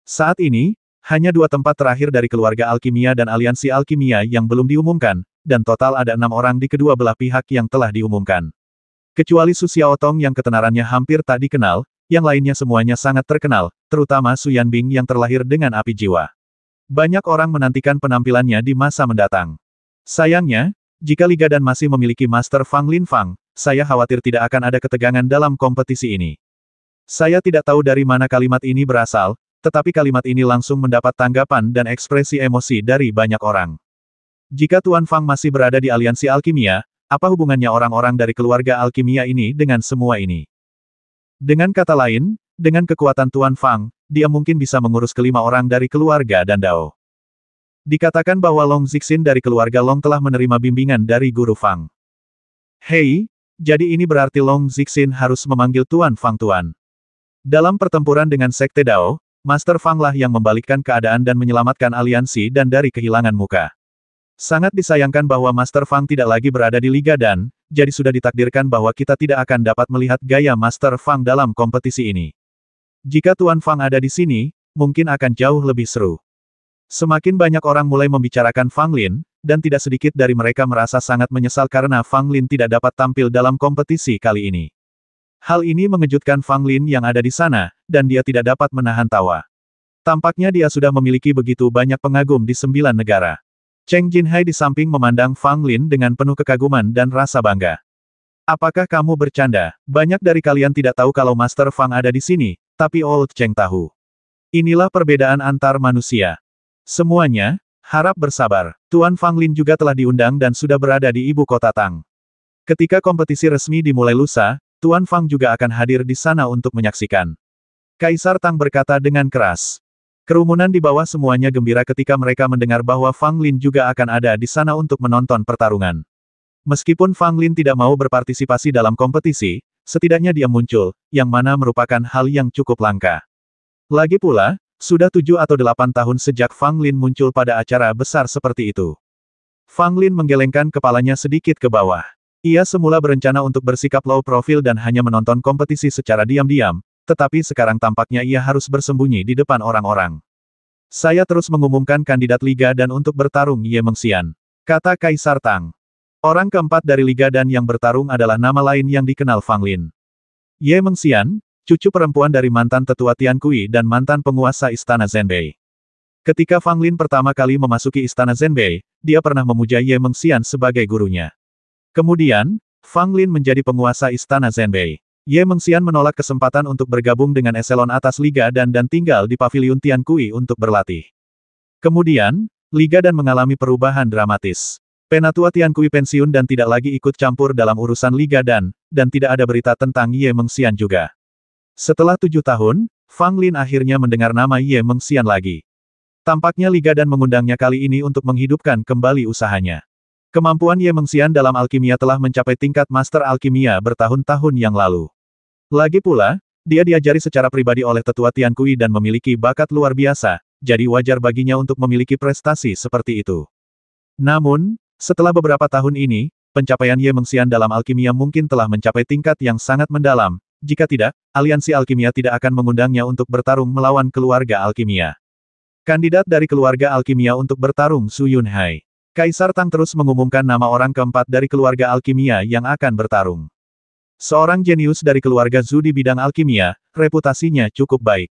Saat ini, hanya 2 tempat terakhir dari keluarga alkimia dan aliansi alkimia yang belum diumumkan, dan total ada 6 orang di kedua belah pihak yang telah diumumkan. Kecuali Su Xiaotong yang ketenarannya hampir tak dikenal, yang lainnya semuanya sangat terkenal, terutama Su Yanbing yang terlahir dengan api jiwa. Banyak orang menantikan penampilannya di masa mendatang. Sayangnya, jika Liga Dan masih memiliki Master Fang Lin Fang, saya khawatir tidak akan ada ketegangan dalam kompetisi ini. Saya tidak tahu dari mana kalimat ini berasal, tetapi kalimat ini langsung mendapat tanggapan dan ekspresi emosi dari banyak orang. Jika Tuan Fang masih berada di aliansi alkimia, apa hubungannya orang-orang dari keluarga alkimia ini dengan semua ini? Dengan kata lain, dengan kekuatan Tuan Fang, dia mungkin bisa mengurus kelima orang dari keluarga Dandao. Dikatakan bahwa Long Zixin dari keluarga Long telah menerima bimbingan dari Guru Fang. Hei, jadi ini berarti Long Zixin harus memanggil Tuan Fang Tuan. Dalam pertempuran dengan Sekte Dao, Master Fang lah yang membalikkan keadaan dan menyelamatkan aliansi dan dari kehilangan muka. Sangat disayangkan bahwa Master Fang tidak lagi berada di Liga Dan, jadi sudah ditakdirkan bahwa kita tidak akan dapat melihat gaya Master Fang dalam kompetisi ini. Jika Tuan Fang ada di sini, mungkin akan jauh lebih seru. Semakin banyak orang mulai membicarakan Fang Lin, dan tidak sedikit dari mereka merasa sangat menyesal karena Fang Lin tidak dapat tampil dalam kompetisi kali ini. Hal ini mengejutkan Fang Lin yang ada di sana, dan dia tidak dapat menahan tawa. Tampaknya dia sudah memiliki begitu banyak pengagum di 9 negara. Cheng Jinhai di samping memandang Fang Lin dengan penuh kekaguman dan rasa bangga. Apakah kamu bercanda? Banyak dari kalian tidak tahu kalau Master Fang ada di sini, tapi Old Cheng tahu. Inilah perbedaan antar manusia. Semuanya, harap bersabar. Tuan Fang Lin juga telah diundang dan sudah berada di ibu kota Tang. Ketika kompetisi resmi dimulai lusa, Tuan Fang juga akan hadir di sana untuk menyaksikan. Kaisar Tang berkata dengan keras. Kerumunan di bawah semuanya gembira ketika mereka mendengar bahwa Fang Lin juga akan ada di sana untuk menonton pertarungan. Meskipun Fang Lin tidak mau berpartisipasi dalam kompetisi, setidaknya dia muncul, yang mana merupakan hal yang cukup langka. Lagi pula, sudah 7 atau 8 tahun sejak Fang Lin muncul pada acara besar seperti itu. Fang Lin menggelengkan kepalanya sedikit ke bawah. Ia semula berencana untuk bersikap low profile dan hanya menonton kompetisi secara diam-diam, tetapi sekarang tampaknya ia harus bersembunyi di depan orang-orang. Saya terus mengumumkan kandidat Liga Dan untuk bertarung Ye Mengxian, kata Kaisar Tang. Orang keempat dari Liga Dan yang bertarung adalah nama lain yang dikenal Fang Lin. Ye Mengxian, cucu perempuan dari mantan tetua Tian Kui dan mantan penguasa Istana Zhenbei. Ketika Fang Lin pertama kali memasuki Istana Zhenbei, dia pernah memuja Ye Mengxian sebagai gurunya. Kemudian, Fang Lin menjadi penguasa Istana Zhenbei. Ye Mengxian menolak kesempatan untuk bergabung dengan eselon atas Liga Dan tinggal di paviliun Tian Kui untuk berlatih. Kemudian, Liga Dan mengalami perubahan dramatis. Penatua Tian Kui pensiun dan tidak lagi ikut campur dalam urusan Liga Dan tidak ada berita tentang Ye Mengxian juga. Setelah 7 tahun, Fang Lin akhirnya mendengar nama Ye Mengxian lagi. Tampaknya Liga Dan mengundangnya kali ini untuk menghidupkan kembali usahanya. Kemampuan Ye Mengxian dalam alkimia telah mencapai tingkat master alkimia bertahun-tahun yang lalu. Lagi pula, dia diajari secara pribadi oleh tetua Tian Kui dan memiliki bakat luar biasa, jadi wajar baginya untuk memiliki prestasi seperti itu. Namun, setelah beberapa tahun ini, pencapaian Ye Mengxian dalam alkimia mungkin telah mencapai tingkat yang sangat mendalam, jika tidak, aliansi alkimia tidak akan mengundangnya untuk bertarung melawan keluarga alkimia. Kandidat dari keluarga alkimia untuk bertarung Su Yunhai. Kaisar Tang terus mengumumkan nama orang keempat dari keluarga alkimia yang akan bertarung. Seorang jenius dari keluarga Zhu di bidang alkimia, reputasinya cukup baik.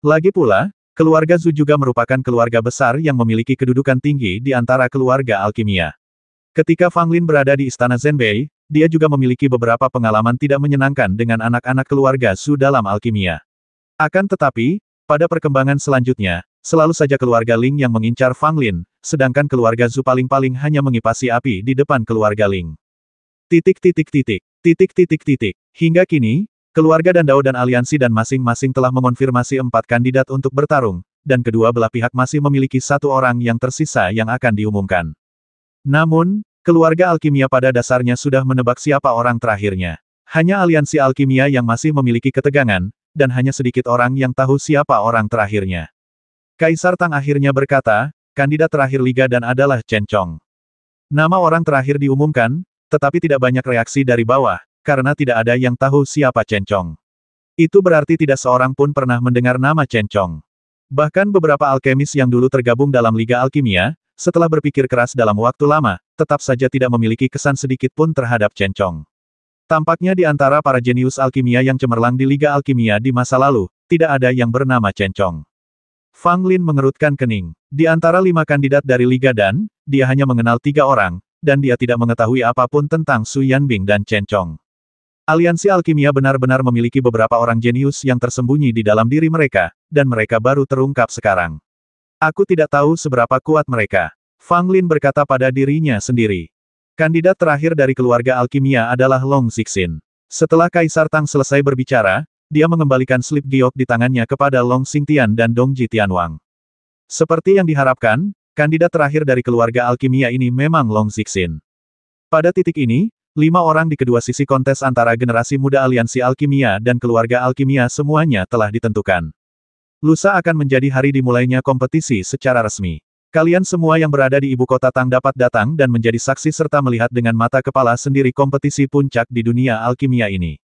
Lagi pula, keluarga Zhu juga merupakan keluarga besar yang memiliki kedudukan tinggi di antara keluarga alkimia. Ketika Fang Lin berada di Istana Zhenbei, dia juga memiliki beberapa pengalaman tidak menyenangkan dengan anak-anak keluarga Zhu dalam alkimia. Akan tetapi, pada perkembangan selanjutnya, selalu saja keluarga Ling yang mengincar Fang Lin, sedangkan keluarga Zhu paling-paling hanya mengipasi api di depan keluarga Ling. Hingga kini, keluarga Dan Dao dan aliansi Dan masing-masing telah mengonfirmasi 4 kandidat untuk bertarung, dan kedua belah pihak masih memiliki 1 orang yang tersisa yang akan diumumkan. Namun, keluarga alkimia pada dasarnya sudah menebak siapa orang terakhirnya. Hanya aliansi alkimia yang masih memiliki ketegangan, dan hanya sedikit orang yang tahu siapa orang terakhirnya. Kaisar Tang akhirnya berkata, kandidat terakhir Liga Dan adalah Chen Chong. Nama orang terakhir diumumkan, tetapi tidak banyak reaksi dari bawah, karena tidak ada yang tahu siapa Chen Chong. Itu berarti tidak seorang pun pernah mendengar nama Chen Chong. Bahkan beberapa alkemis yang dulu tergabung dalam Liga Alkimia, setelah berpikir keras dalam waktu lama, tetap saja tidak memiliki kesan sedikit pun terhadap Chen Chong. Tampaknya di antara para jenius alkimia yang cemerlang di Liga Alkimia di masa lalu, tidak ada yang bernama Chen Chong. Fang Lin mengerutkan kening. Di antara 5 kandidat dari Liga Dan, dia hanya mengenal 3 orang, dan dia tidak mengetahui apapun tentang Su Yanbing dan Chen Chong. Aliansi alkimia benar-benar memiliki beberapa orang jenius yang tersembunyi di dalam diri mereka, dan mereka baru terungkap sekarang. Aku tidak tahu seberapa kuat mereka. Fang Lin berkata pada dirinya sendiri. Kandidat terakhir dari keluarga alkimia adalah Long Xixin. Setelah Kaisar Tang selesai berbicara, dia mengembalikan slip giok di tangannya kepada Long Xingtian dan Dongji Tianwang. Seperti yang diharapkan, kandidat terakhir dari keluarga alkimia ini memang Long Xixin. Pada titik ini, 5 orang di kedua sisi kontes antara generasi muda aliansi alkimia dan keluarga alkimia semuanya telah ditentukan. Lusa akan menjadi hari dimulainya kompetisi secara resmi. Kalian semua yang berada di ibu kota Tang dapat datang dan menjadi saksi serta melihat dengan mata kepala sendiri kompetisi puncak di dunia alkimia ini.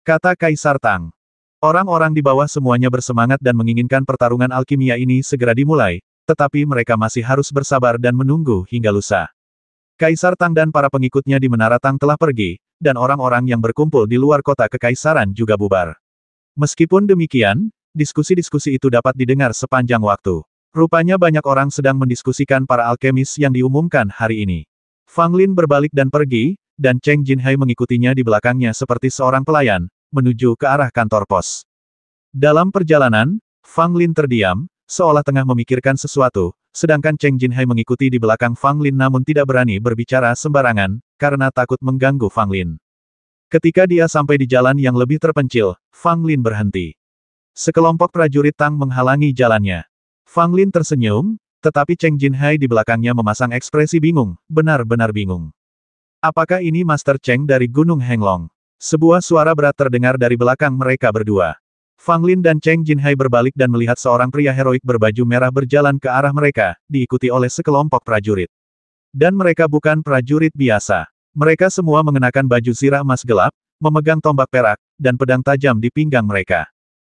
Kata Kaisar Tang. Orang-orang di bawah semuanya bersemangat dan menginginkan pertarungan alkimia ini segera dimulai, tetapi mereka masih harus bersabar dan menunggu hingga lusa. Kaisar Tang dan para pengikutnya di Menara Tang telah pergi, dan orang-orang yang berkumpul di luar kota kekaisaran juga bubar. Meskipun demikian, diskusi-diskusi itu dapat didengar sepanjang waktu. Rupanya banyak orang sedang mendiskusikan para alkemis yang diumumkan hari ini. Fang Lin berbalik dan pergi, dan Cheng Jinhai mengikutinya di belakangnya seperti seorang pelayan, menuju ke arah kantor pos. Dalam perjalanan, Fang Lin terdiam, seolah tengah memikirkan sesuatu, sedangkan Cheng Jinhai mengikuti di belakang Fang Lin namun tidak berani berbicara sembarangan, karena takut mengganggu Fang Lin. Ketika dia sampai di jalan yang lebih terpencil, Fang Lin berhenti. Sekelompok prajurit Tang menghalangi jalannya. Fang Lin tersenyum, tetapi Cheng Jinhai di belakangnya memasang ekspresi bingung, benar-benar bingung. Apakah ini Master Cheng dari Gunung Henglong? Sebuah suara berat terdengar dari belakang mereka berdua. Fang Lin dan Cheng Jinhai berbalik dan melihat seorang pria heroik berbaju merah berjalan ke arah mereka, diikuti oleh sekelompok prajurit. Dan mereka bukan prajurit biasa. Mereka semua mengenakan baju zirah emas gelap, memegang tombak perak, dan pedang tajam di pinggang mereka.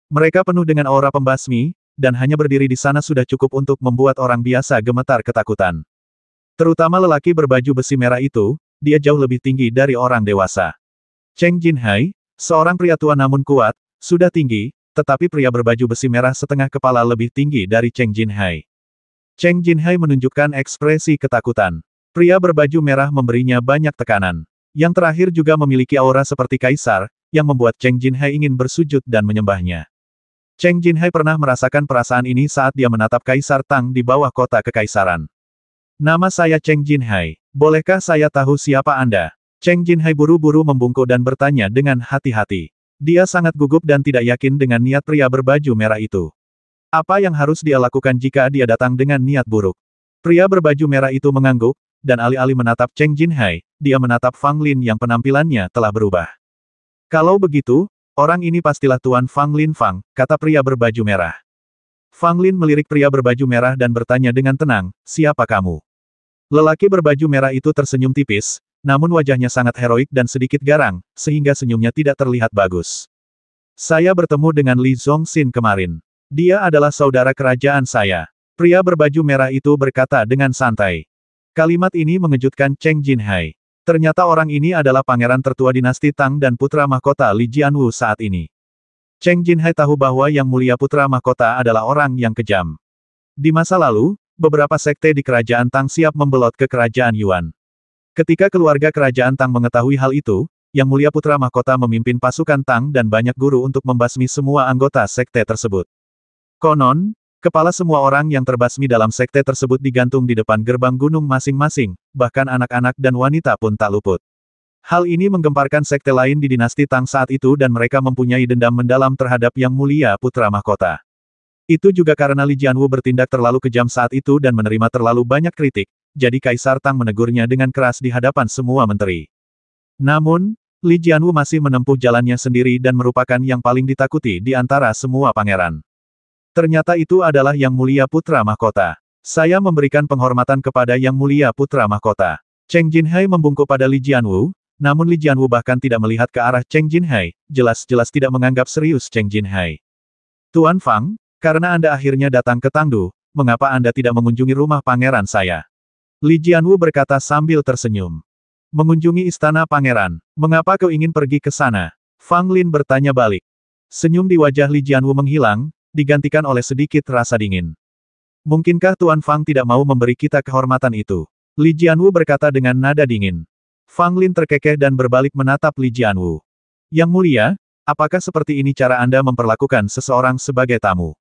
Mereka penuh dengan aura pembasmi, dan hanya berdiri di sana sudah cukup untuk membuat orang biasa gemetar ketakutan. Terutama lelaki berbaju besi merah itu, dia jauh lebih tinggi dari orang dewasa. Cheng Jinhai, seorang pria tua namun kuat, sudah tinggi, tetapi pria berbaju besi merah setengah kepala lebih tinggi dari Cheng Jinhai. Cheng Jinhai menunjukkan ekspresi ketakutan. Pria berbaju merah memberinya banyak tekanan. Yang terakhir juga memiliki aura seperti kaisar, yang membuat Cheng Jinhai ingin bersujud dan menyembahnya. Cheng Jinhai pernah merasakan perasaan ini saat dia menatap Kaisar Tang di bawah kota kekaisaran. Nama saya Cheng Jinhai. Bolehkah saya tahu siapa Anda? Cheng Jinhai buru-buru membungkuk dan bertanya dengan hati-hati. Dia sangat gugup dan tidak yakin dengan niat pria berbaju merah itu. Apa yang harus dia lakukan jika dia datang dengan niat buruk? Pria berbaju merah itu mengangguk, dan alih-alih menatap Cheng Jinhai, dia menatap Fang Lin yang penampilannya telah berubah. Kalau begitu, orang ini pastilah Tuan Fang Lin Fang, kata pria berbaju merah. Fang Lin melirik pria berbaju merah dan bertanya dengan tenang, siapa kamu? Lelaki berbaju merah itu tersenyum tipis, namun wajahnya sangat heroik dan sedikit garang, sehingga senyumnya tidak terlihat bagus. Saya bertemu dengan Li Zongxin kemarin. Dia adalah saudara kerajaan saya. Pria berbaju merah itu berkata dengan santai. Kalimat ini mengejutkan Cheng Jinhai. Ternyata orang ini adalah pangeran tertua dinasti Tang dan putra mahkota Li Jianwu saat ini. Cheng Jinhai tahu bahwa Yang Mulia putra mahkota adalah orang yang kejam. Di masa lalu, beberapa sekte di kerajaan Tang siap membelot ke kerajaan Yuan. Ketika keluarga kerajaan Tang mengetahui hal itu, Yang Mulia putra mahkota memimpin pasukan Tang dan banyak guru untuk membasmi semua anggota sekte tersebut. Konon, kepala semua orang yang terbasmi dalam sekte tersebut digantung di depan gerbang gunung masing-masing, bahkan anak-anak dan wanita pun tak luput. Hal ini menggemparkan sekte lain di dinasti Tang saat itu dan mereka mempunyai dendam mendalam terhadap Yang Mulia putra mahkota. Itu juga karena Li Jianwu bertindak terlalu kejam saat itu dan menerima terlalu banyak kritik, jadi Kaisar Tang menegurnya dengan keras di hadapan semua menteri. Namun, Li Jianwu masih menempuh jalannya sendiri dan merupakan yang paling ditakuti di antara semua pangeran. Ternyata itu adalah Yang Mulia putra mahkota. Saya memberikan penghormatan kepada Yang Mulia putra mahkota. Cheng Jinhai membungkuk pada Li Jianwu, namun Li Jianwu bahkan tidak melihat ke arah Cheng Jinhai, jelas-jelas tidak menganggap serius Cheng Jinhai. Tuan Fang, karena Anda akhirnya datang ke Tangdu, mengapa Anda tidak mengunjungi rumah pangeran saya? Li Jianwu berkata sambil tersenyum. Mengunjungi istana pangeran, mengapa kau ingin pergi ke sana? Fang Lin bertanya balik. Senyum di wajah Li Jianwu menghilang, digantikan oleh sedikit rasa dingin. Mungkinkah Tuan Fang tidak mau memberi kita kehormatan itu? Li Jianwu berkata dengan nada dingin. Fang Lin terkekeh dan berbalik menatap Li Jianwu. Yang Mulia, apakah seperti ini cara Anda memperlakukan seseorang sebagai tamu?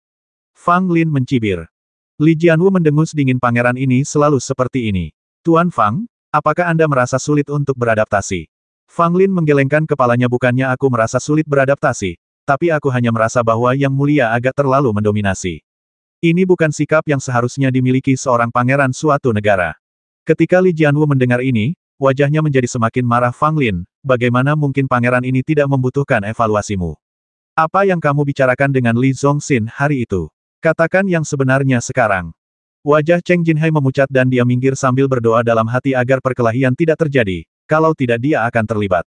Fang Lin mencibir. Li Jianwu mendengus dingin pangeran ini selalu seperti ini. Tuan Fang, apakah Anda merasa sulit untuk beradaptasi? Fang Lin menggelengkan kepalanya bukannya aku merasa sulit beradaptasi, tapi aku hanya merasa bahwa Yang Mulia agak terlalu mendominasi. Ini bukan sikap yang seharusnya dimiliki seorang pangeran suatu negara. Ketika Li Jianwu mendengar ini, wajahnya menjadi semakin marah. Fang Lin, bagaimana mungkin pangeran ini tidak membutuhkan evaluasimu? Apa yang kamu bicarakan dengan Li Zongxin hari itu? Katakan yang sebenarnya sekarang. Wajah Cheng Jinhai memucat dan dia minggir sambil berdoa dalam hati agar perkelahian tidak terjadi, kalau tidak dia akan terlibat.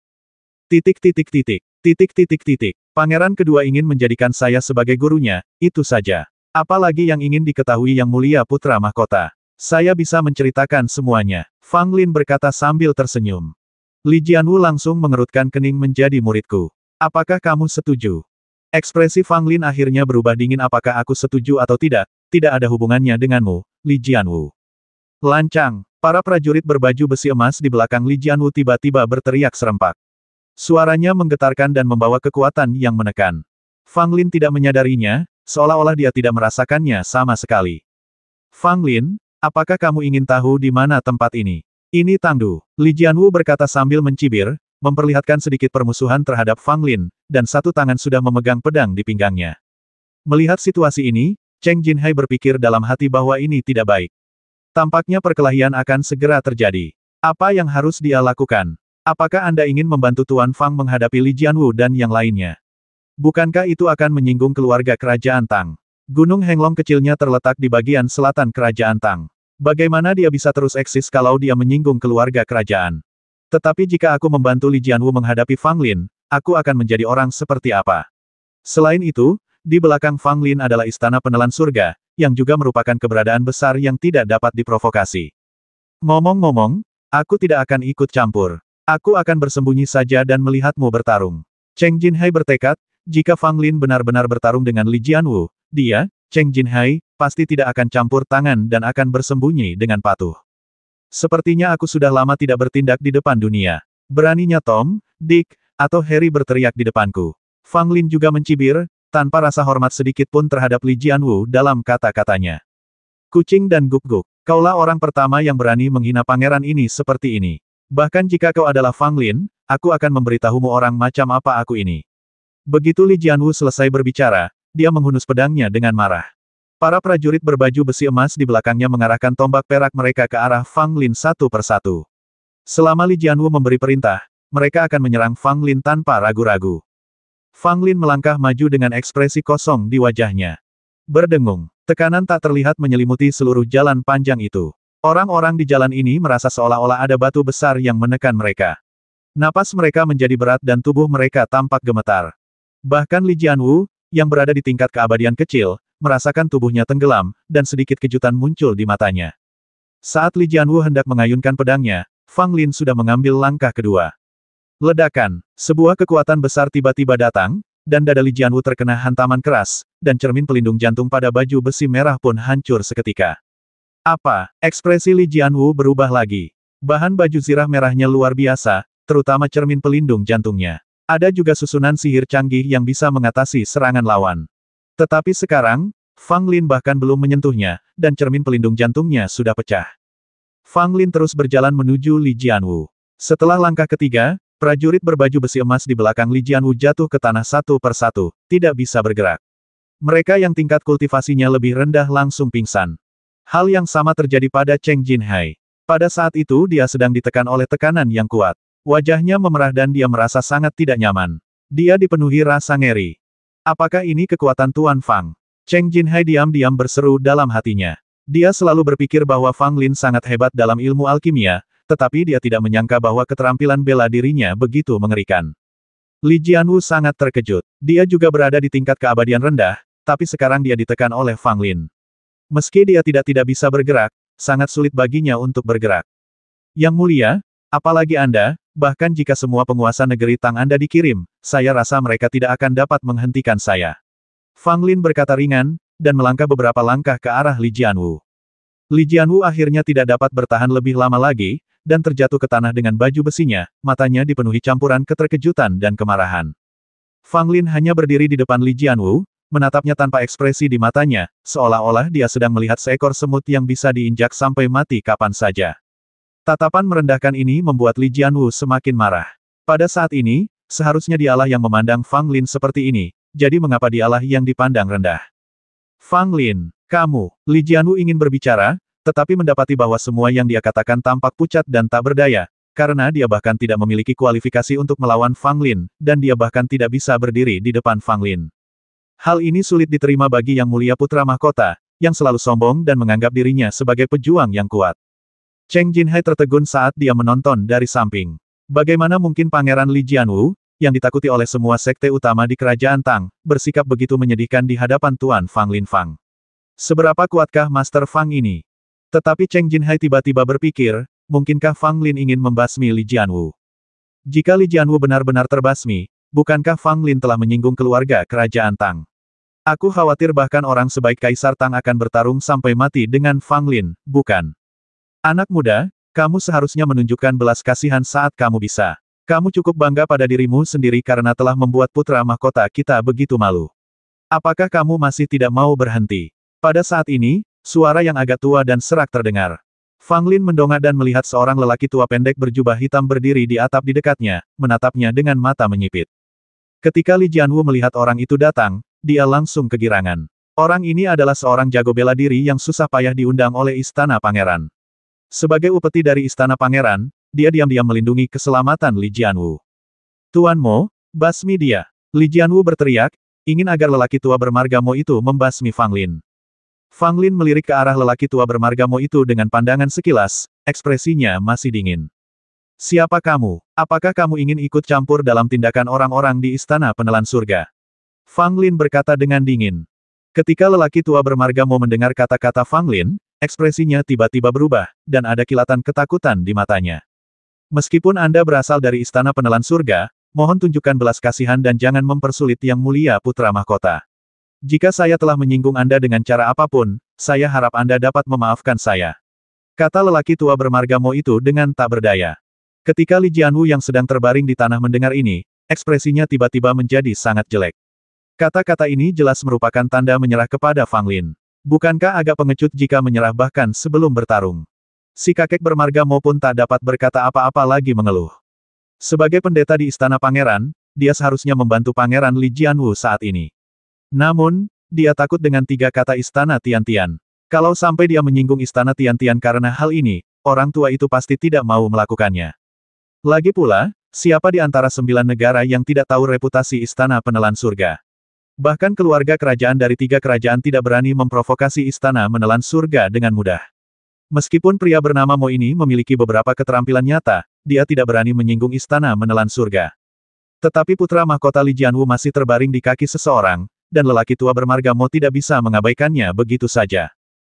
Titik. Pangeran kedua ingin menjadikan saya sebagai gurunya, itu saja. Apalagi yang ingin diketahui Yang Mulia putra mahkota. Saya bisa menceritakan semuanya. Fang Lin berkata sambil tersenyum. Li Jianwu langsung mengerutkan kening menjadi muridku. Apakah kamu setuju? Ekspresi Fang Lin akhirnya berubah dingin. Apakah aku setuju atau tidak, tidak ada hubungannya denganmu, Li Jianwu. Lancang, para prajurit berbaju besi emas di belakang Li Jianwu tiba-tiba berteriak serempak. Suaranya menggetarkan dan membawa kekuatan yang menekan. Fang Lin tidak menyadarinya, seolah-olah dia tidak merasakannya sama sekali. Fang Lin, apakah kamu ingin tahu di mana tempat ini? Ini Tangdu. Li Jianwu berkata sambil mencibir, memperlihatkan sedikit permusuhan terhadap Fang Lin, dan satu tangan sudah memegang pedang di pinggangnya. Melihat situasi ini, Cheng Jinhai berpikir dalam hati bahwa ini tidak baik. Tampaknya perkelahian akan segera terjadi. Apa yang harus dia lakukan? Apakah Anda ingin membantu Tuan Fang menghadapi Li Jianwu dan yang lainnya? Bukankah itu akan menyinggung keluarga kerajaan Tang? Gunung Henglong kecilnya terletak di bagian selatan kerajaan Tang. Bagaimana dia bisa terus eksis kalau dia menyinggung keluarga kerajaan? Tetapi jika aku membantu Li Jianwu menghadapi Fang Lin, aku akan menjadi orang seperti apa? Selain itu, di belakang Fang Lin adalah istana penelan surga, yang juga merupakan keberadaan besar yang tidak dapat diprovokasi. Ngomong-ngomong, Aku tidak akan ikut campur. Aku akan bersembunyi saja dan melihatmu bertarung. Cheng Jinhai bertekad, jika Fang Lin benar-benar bertarung dengan Li Jianwu, dia, Cheng Jinhai, pasti tidak akan campur tangan dan akan bersembunyi dengan patuh. Sepertinya aku sudah lama tidak bertindak di depan dunia. Beraninya Tom, Dick, atau Harry berteriak di depanku. Fang Lin juga mencibir, tanpa rasa hormat sedikit pun terhadap Li Jianwu dalam kata-katanya. Kucing dan guk-guk, kaulah orang pertama yang berani menghina pangeran ini seperti ini. Bahkan jika kau adalah Fang Lin, aku akan memberitahumu orang macam apa aku ini. Begitu Li Jianwu selesai berbicara, dia menghunus pedangnya dengan marah. Para prajurit berbaju besi emas di belakangnya mengarahkan tombak perak mereka ke arah Fang Lin satu persatu. Selama Li Jianwu memberi perintah, mereka akan menyerang Fang Lin tanpa ragu-ragu. Fang Lin melangkah maju dengan ekspresi kosong di wajahnya. Berdengung. Tekanan tak terlihat menyelimuti seluruh jalan panjang itu. Orang-orang di jalan ini merasa seolah-olah ada batu besar yang menekan mereka. Napas mereka menjadi berat dan tubuh mereka tampak gemetar. Bahkan Li Jianwu, yang berada di tingkat keabadian kecil, merasakan tubuhnya tenggelam, dan sedikit kejutan muncul di matanya. Saat Li Jianwu hendak mengayunkan pedangnya, Fang Lin sudah mengambil langkah kedua. Ledakan, sebuah kekuatan besar tiba-tiba datang, dan dada Li Jianwu terkena hantaman keras, dan cermin pelindung jantung pada baju besi merah pun hancur seketika. Apa? Ekspresi Li Jianwu berubah lagi. Bahan baju zirah merahnya luar biasa, terutama cermin pelindung jantungnya. Ada juga susunan sihir canggih yang bisa mengatasi serangan lawan. Tetapi sekarang, Fang Lin bahkan belum menyentuhnya, dan cermin pelindung jantungnya sudah pecah. Fang Lin terus berjalan menuju Li Jianwu. Setelah langkah ketiga, prajurit berbaju besi emas di belakang Li Jianwu jatuh ke tanah satu persatu, tidak bisa bergerak. Mereka yang tingkat kultivasinya lebih rendah langsung pingsan. Hal yang sama terjadi pada Cheng Jinhai. Pada saat itu dia sedang ditekan oleh tekanan yang kuat. Wajahnya memerah dan dia merasa sangat tidak nyaman. Dia dipenuhi rasa ngeri. Apakah ini kekuatan Tuan Fang? Cheng Jinhai diam-diam berseru dalam hatinya. Dia selalu berpikir bahwa Fang Lin sangat hebat dalam ilmu alkimia, tetapi dia tidak menyangka bahwa keterampilan bela dirinya begitu mengerikan. Li Jianwu sangat terkejut. Dia juga berada di tingkat keabadian rendah, tapi sekarang dia ditekan oleh Fang Lin. Meski dia tidak bisa bergerak, sangat sulit baginya untuk bergerak. Yang mulia, apalagi Anda, bahkan jika semua penguasa negeri Tang Anda dikirim, saya rasa mereka tidak akan dapat menghentikan saya. Fang Lin berkata ringan, dan melangkah beberapa langkah ke arah Li Jianwu. Li Jianwu akhirnya tidak dapat bertahan lebih lama lagi, dan terjatuh ke tanah dengan baju besinya, matanya dipenuhi campuran keterkejutan dan kemarahan. Fang Lin hanya berdiri di depan Li Jianwu, menatapnya tanpa ekspresi di matanya, seolah-olah dia sedang melihat seekor semut yang bisa diinjak sampai mati kapan saja. Tatapan merendahkan ini membuat Li Jianwu semakin marah. Pada saat ini, seharusnya dialah yang memandang Fang Lin seperti ini, jadi mengapa dialah yang dipandang rendah? Fang Lin, kamu, Li Jianwu ingin berbicara, tetapi mendapati bahwa semua yang dia katakan tampak pucat dan tak berdaya, karena dia bahkan tidak memiliki kualifikasi untuk melawan Fang Lin, dan dia bahkan tidak bisa berdiri di depan Fang Lin. Hal ini sulit diterima bagi Yang Mulia Putra Mahkota, yang selalu sombong dan menganggap dirinya sebagai pejuang yang kuat. Cheng Jinhai tertegun saat dia menonton dari samping. Bagaimana mungkin Pangeran Li Jianwu, yang ditakuti oleh semua sekte utama di Kerajaan Tang, bersikap begitu menyedihkan di hadapan Tuan Fang Lin Fang? Seberapa kuatkah Master Fang ini? Tetapi Cheng Jinhai tiba-tiba berpikir, mungkinkah Fang Lin ingin membasmi Li Jianwu? Jika Li Jianwu benar-benar terbasmi, bukankah Fang Lin telah menyinggung keluarga Kerajaan Tang? Aku khawatir bahkan orang sebaik Kaisar Tang akan bertarung sampai mati dengan Fang Lin, bukan? Anak muda, kamu seharusnya menunjukkan belas kasihan saat kamu bisa. Kamu cukup bangga pada dirimu sendiri karena telah membuat putra mahkota kita begitu malu. Apakah kamu masih tidak mau berhenti? Pada saat ini, suara yang agak tua dan serak terdengar. Fang Lin mendongak dan melihat seorang lelaki tua pendek berjubah hitam berdiri di atap di dekatnya, menatapnya dengan mata menyipit. Ketika Li Jianwu melihat orang itu datang, dia langsung kegirangan. Orang ini adalah seorang jago bela diri yang susah payah diundang oleh Istana Pangeran. Sebagai upeti dari Istana Pangeran, dia diam-diam melindungi keselamatan Li Jianwu. Tuan Mo, basmi dia. Li Jianwu berteriak, ingin agar lelaki tua bermarga Mo itu membasmi Fang Lin. Fang Lin melirik ke arah lelaki tua bermarga Mo itu dengan pandangan sekilas, ekspresinya masih dingin. Siapa kamu? Apakah kamu ingin ikut campur dalam tindakan orang-orang di Istana Penelan Surga? Fang Lin berkata dengan dingin. Ketika lelaki tua bermarga Mo mendengar kata-kata Fang Lin, ekspresinya tiba-tiba berubah, dan ada kilatan ketakutan di matanya. Meskipun Anda berasal dari Istana Penelan Surga, mohon tunjukkan belas kasihan dan jangan mempersulit Yang Mulia Putra Mahkota. Jika saya telah menyinggung Anda dengan cara apapun, saya harap Anda dapat memaafkan saya. Kata lelaki tua bermarga Mo itu dengan tak berdaya. Ketika Li Jianwu yang sedang terbaring di tanah mendengar ini, ekspresinya tiba-tiba menjadi sangat jelek. Kata-kata ini jelas merupakan tanda menyerah kepada Fang Lin. Bukankah agak pengecut jika menyerah bahkan sebelum bertarung? Si kakek bermarga Mo pun tak dapat berkata apa-apa lagi mengeluh. Sebagai pendeta di Istana Pangeran, dia seharusnya membantu Pangeran Li Jianwu saat ini. Namun, dia takut dengan 3 kata Istana Tiantian. Kalau sampai dia menyinggung Istana Tiantian karena hal ini, orang tua itu pasti tidak mau melakukannya. Lagi pula, siapa di antara 9 negara yang tidak tahu reputasi Istana Penelan Surga? Bahkan keluarga kerajaan dari 3 kerajaan tidak berani memprovokasi Istana Menelan Surga dengan mudah. Meskipun pria bernama Mo ini memiliki beberapa keterampilan nyata, dia tidak berani menyinggung Istana Menelan Surga. Tetapi putra mahkota Li Jianwu masih terbaring di kaki seseorang, dan lelaki tua bermarga Mo tidak bisa mengabaikannya begitu saja.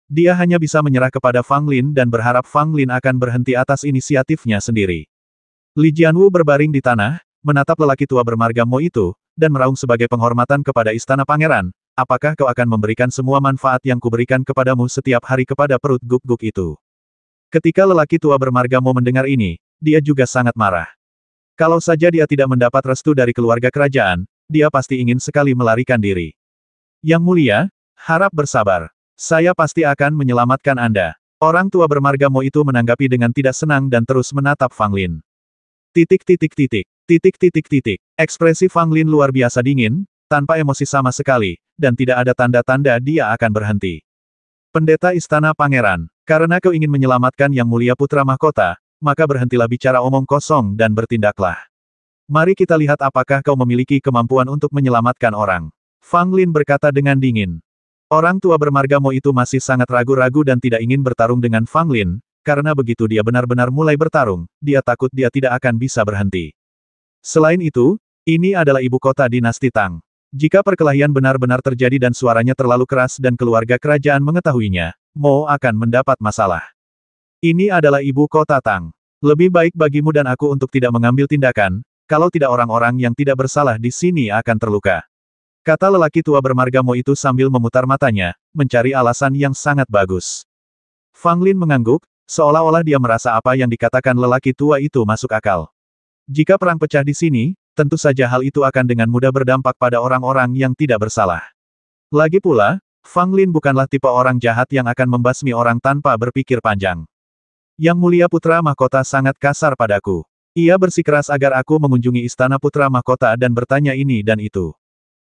Dia hanya bisa menyerah kepada Fang Lin dan berharap Fang Lin akan berhenti atas inisiatifnya sendiri. Li Jianwu berbaring di tanah, menatap lelaki tua bermarga Mo itu, dan meraung sebagai penghormatan kepada Istana Pangeran, apakah kau akan memberikan semua manfaat yang kuberikan kepadamu setiap hari kepada perut guk-guk itu? Ketika lelaki tua bermarga Mo mendengar ini, dia juga sangat marah. Kalau saja dia tidak mendapat restu dari keluarga kerajaan, dia pasti ingin sekali melarikan diri. Yang mulia, harap bersabar. Saya pasti akan menyelamatkan Anda. Orang tua bermarga Mo itu menanggapi dengan tidak senang dan terus menatap Fang Lin. Ekspresi Fang Lin luar biasa dingin, tanpa emosi sama sekali, dan tidak ada tanda-tanda dia akan berhenti. Pendeta Istana Pangeran, karena kau ingin menyelamatkan Yang Mulia Putra Mahkota, maka berhentilah bicara omong kosong dan bertindaklah. Mari kita lihat apakah kau memiliki kemampuan untuk menyelamatkan orang. Fang Lin berkata dengan dingin. Orang tua bermarga Mo itu masih sangat ragu-ragu dan tidak ingin bertarung dengan Fang Lin, karena begitu dia benar-benar mulai bertarung, dia takut dia tidak akan bisa berhenti. Selain itu, ini adalah ibu kota dinasti Tang. Jika perkelahian benar-benar terjadi dan suaranya terlalu keras dan keluarga kerajaan mengetahuinya, Mo akan mendapat masalah. Ini adalah ibu kota Tang. Lebih baik bagimu dan aku untuk tidak mengambil tindakan, kalau tidak orang-orang yang tidak bersalah di sini akan terluka. Kata lelaki tua bermarga Mo itu sambil memutar matanya, mencari alasan yang sangat bagus. Fang Lin mengangguk, seolah-olah dia merasa apa yang dikatakan lelaki tua itu masuk akal. Jika perang pecah di sini, tentu saja hal itu akan dengan mudah berdampak pada orang-orang yang tidak bersalah. Lagi pula, Fang Lin bukanlah tipe orang jahat yang akan membasmi orang tanpa berpikir panjang. Yang Mulia Putra Mahkota sangat kasar padaku. Ia bersikeras agar aku mengunjungi Istana Putra Mahkota dan bertanya ini dan itu.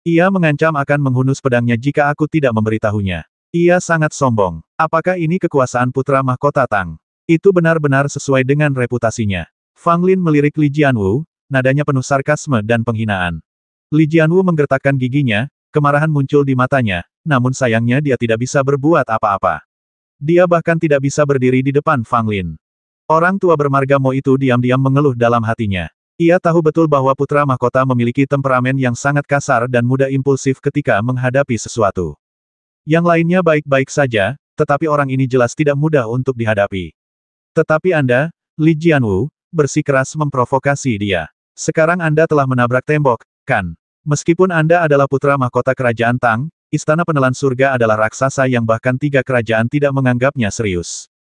Ia mengancam akan menghunus pedangnya jika aku tidak memberitahunya. Ia sangat sombong. Apakah ini kekuasaan Putra Mahkota Tang? Itu benar-benar sesuai dengan reputasinya. Fang Lin melirik Li Jianwu, nadanya penuh sarkasme dan penghinaan. Li Jianwu menggertakkan giginya, kemarahan muncul di matanya, namun sayangnya dia tidak bisa berbuat apa-apa. Dia bahkan tidak bisa berdiri di depan Fang Lin. Orang tua bermarga Mo itu diam-diam mengeluh dalam hatinya. Ia tahu betul bahwa putra mahkota memiliki temperamen yang sangat kasar dan mudah impulsif ketika menghadapi sesuatu. Yang lainnya baik-baik saja, tetapi orang ini jelas tidak mudah untuk dihadapi. Tetapi Anda, Li Jianwu, bersikeras memprovokasi dia. Sekarang Anda telah menabrak tembok, kan? Meskipun Anda adalah putra mahkota kerajaan Tang, Istana Penelan Surga adalah raksasa yang bahkan 3 kerajaan tidak menganggapnya serius.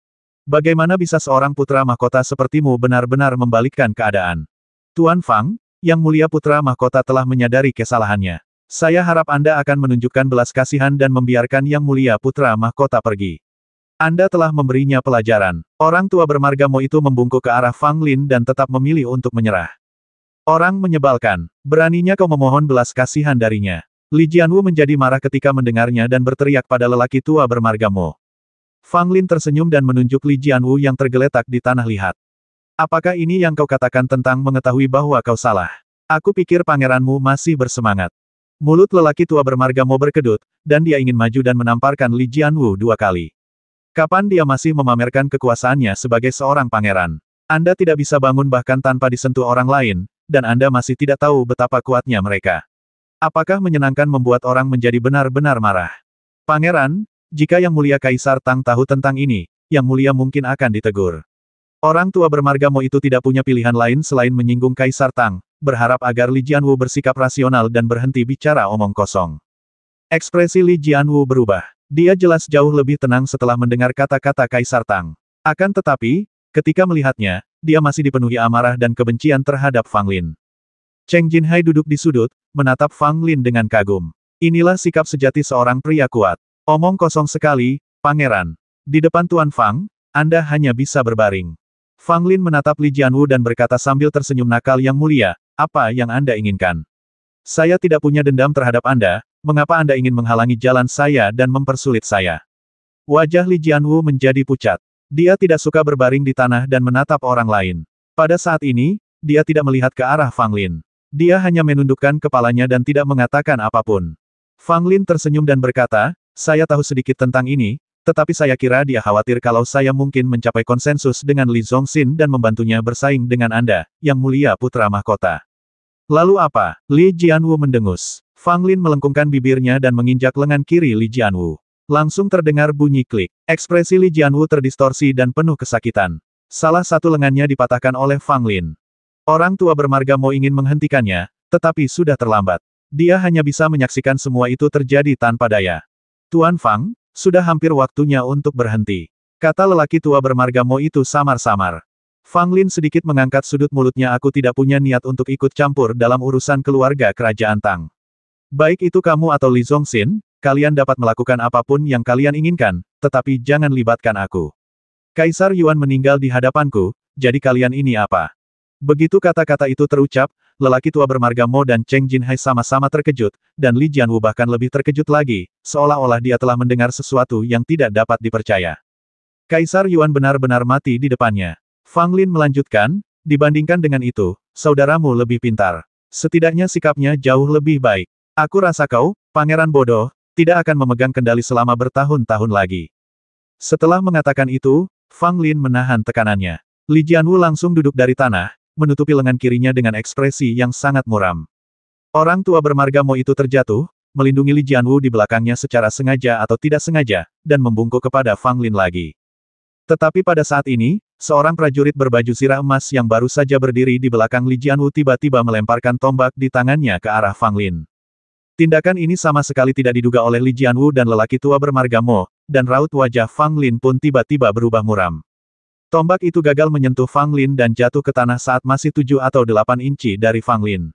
Bagaimana bisa seorang putra mahkota sepertimu benar-benar membalikkan keadaan? Tuan Fang, Yang Mulia Putra Mahkota telah menyadari kesalahannya. Saya harap Anda akan menunjukkan belas kasihan dan membiarkan Yang Mulia Putra Mahkota pergi. Anda telah memberinya pelajaran. Orang tua bermarga Mo itu membungkuk ke arah Fang Lin dan tetap memilih untuk menyerah. Orang menyebalkan. Beraninya kau memohon belas kasihan darinya. Li Jianwu menjadi marah ketika mendengarnya dan berteriak pada lelaki tua bermarga Mo. Fang Lin tersenyum dan menunjuk Li Jianwu yang tergeletak di tanah lihat. Apakah ini yang kau katakan tentang mengetahui bahwa kau salah? Aku pikir pangeranmu masih bersemangat. Mulut lelaki tua bermarga Mo berkedut, dan dia ingin maju dan menamparkan Li Jianwu 2 kali. Kapan dia masih memamerkan kekuasaannya sebagai seorang pangeran? Anda tidak bisa bangun bahkan tanpa disentuh orang lain, dan Anda masih tidak tahu betapa kuatnya mereka. Apakah menyenangkan membuat orang menjadi benar-benar marah? Pangeran, Jika Yang Mulia Kaisar Tang tahu tentang ini, Yang Mulia mungkin akan ditegur. Orang tua bermarga Mo itu tidak punya pilihan lain selain menyinggung Kaisar Tang, berharap agar Li Jianwu bersikap rasional dan berhenti bicara omong kosong. Ekspresi Li Jianwu berubah. Dia jelas jauh lebih tenang setelah mendengar kata-kata Kaisar Tang. Akan tetapi, ketika melihatnya, dia masih dipenuhi amarah dan kebencian terhadap Fang Lin. Cheng Jinhai duduk di sudut, menatap Fang Lin dengan kagum. Inilah sikap sejati seorang pria kuat. Omong kosong sekali, Pangeran. Di depan Tuan Fang, Anda hanya bisa berbaring. Fang Lin menatap Li Jianwu dan berkata sambil tersenyum nakal, Yang Mulia, apa yang Anda inginkan? Saya tidak punya dendam terhadap Anda, mengapa Anda ingin menghalangi jalan saya dan mempersulit saya? Wajah Li Jianwu menjadi pucat. Dia tidak suka berbaring di tanah dan menatap orang lain. Pada saat ini, dia tidak melihat ke arah Fang Lin. Dia hanya menundukkan kepalanya dan tidak mengatakan apapun. Fang Lin tersenyum dan berkata, saya tahu sedikit tentang ini, tetapi saya kira dia khawatir kalau saya mungkin mencapai konsensus dengan Li Zongxin dan membantunya bersaing dengan Anda, Yang Mulia Putra Mahkota. Lalu apa? Li Jianwu mendengus. Fang Lin melengkungkan bibirnya dan menginjak lengan kiri Li Jianwu. Langsung terdengar bunyi klik. Ekspresi Li Jianwu terdistorsi dan penuh kesakitan. Salah satu lengannya dipatahkan oleh Fang Lin. Orang tua bermarga Mo ingin menghentikannya, tetapi sudah terlambat. Dia hanya bisa menyaksikan semua itu terjadi tanpa daya. Tuan Fang, sudah hampir waktunya untuk berhenti. Kata lelaki tua bermarga Mo itu samar-samar. Fang Lin sedikit mengangkat sudut mulutnya, aku tidak punya niat untuk ikut campur dalam urusan keluarga kerajaan Tang. Baik itu kamu atau Li Zongxin, kalian dapat melakukan apapun yang kalian inginkan, tetapi jangan libatkan aku. Kaisar Yuan meninggal di hadapanku, jadi kalian ini apa? Begitu kata-kata itu terucap, lelaki tua bermarga Mo dan Cheng Jinhai sama-sama terkejut, dan Li Jianwu bahkan lebih terkejut lagi, seolah-olah dia telah mendengar sesuatu yang tidak dapat dipercaya. Kaisar Yuan benar-benar mati di depannya. Fang Lin melanjutkan, dibandingkan dengan itu, saudaramu lebih pintar. Setidaknya sikapnya jauh lebih baik. Aku rasa kau, pangeran bodoh, tidak akan memegang kendali selama bertahun-tahun lagi. Setelah mengatakan itu, Fang Lin menahan tekanannya. Li Jianwu langsung duduk dari tanah, menutupi lengan kirinya dengan ekspresi yang sangat muram. Orang tua bermarga Mo itu terjatuh, melindungi Li Jianwu di belakangnya secara sengaja atau tidak sengaja, dan membungkuk kepada Fang Lin lagi. Tetapi pada saat ini, seorang prajurit berbaju zirah emas yang baru saja berdiri di belakang Li Jianwu tiba-tiba melemparkan tombak di tangannya ke arah Fang Lin. Tindakan ini sama sekali tidak diduga oleh Li Jianwu dan lelaki tua bermarga Mo, dan raut wajah Fang Lin pun tiba-tiba berubah muram. Tombak itu gagal menyentuh Fang Lin dan jatuh ke tanah saat masih 7 atau 8 inci dari Fang Lin.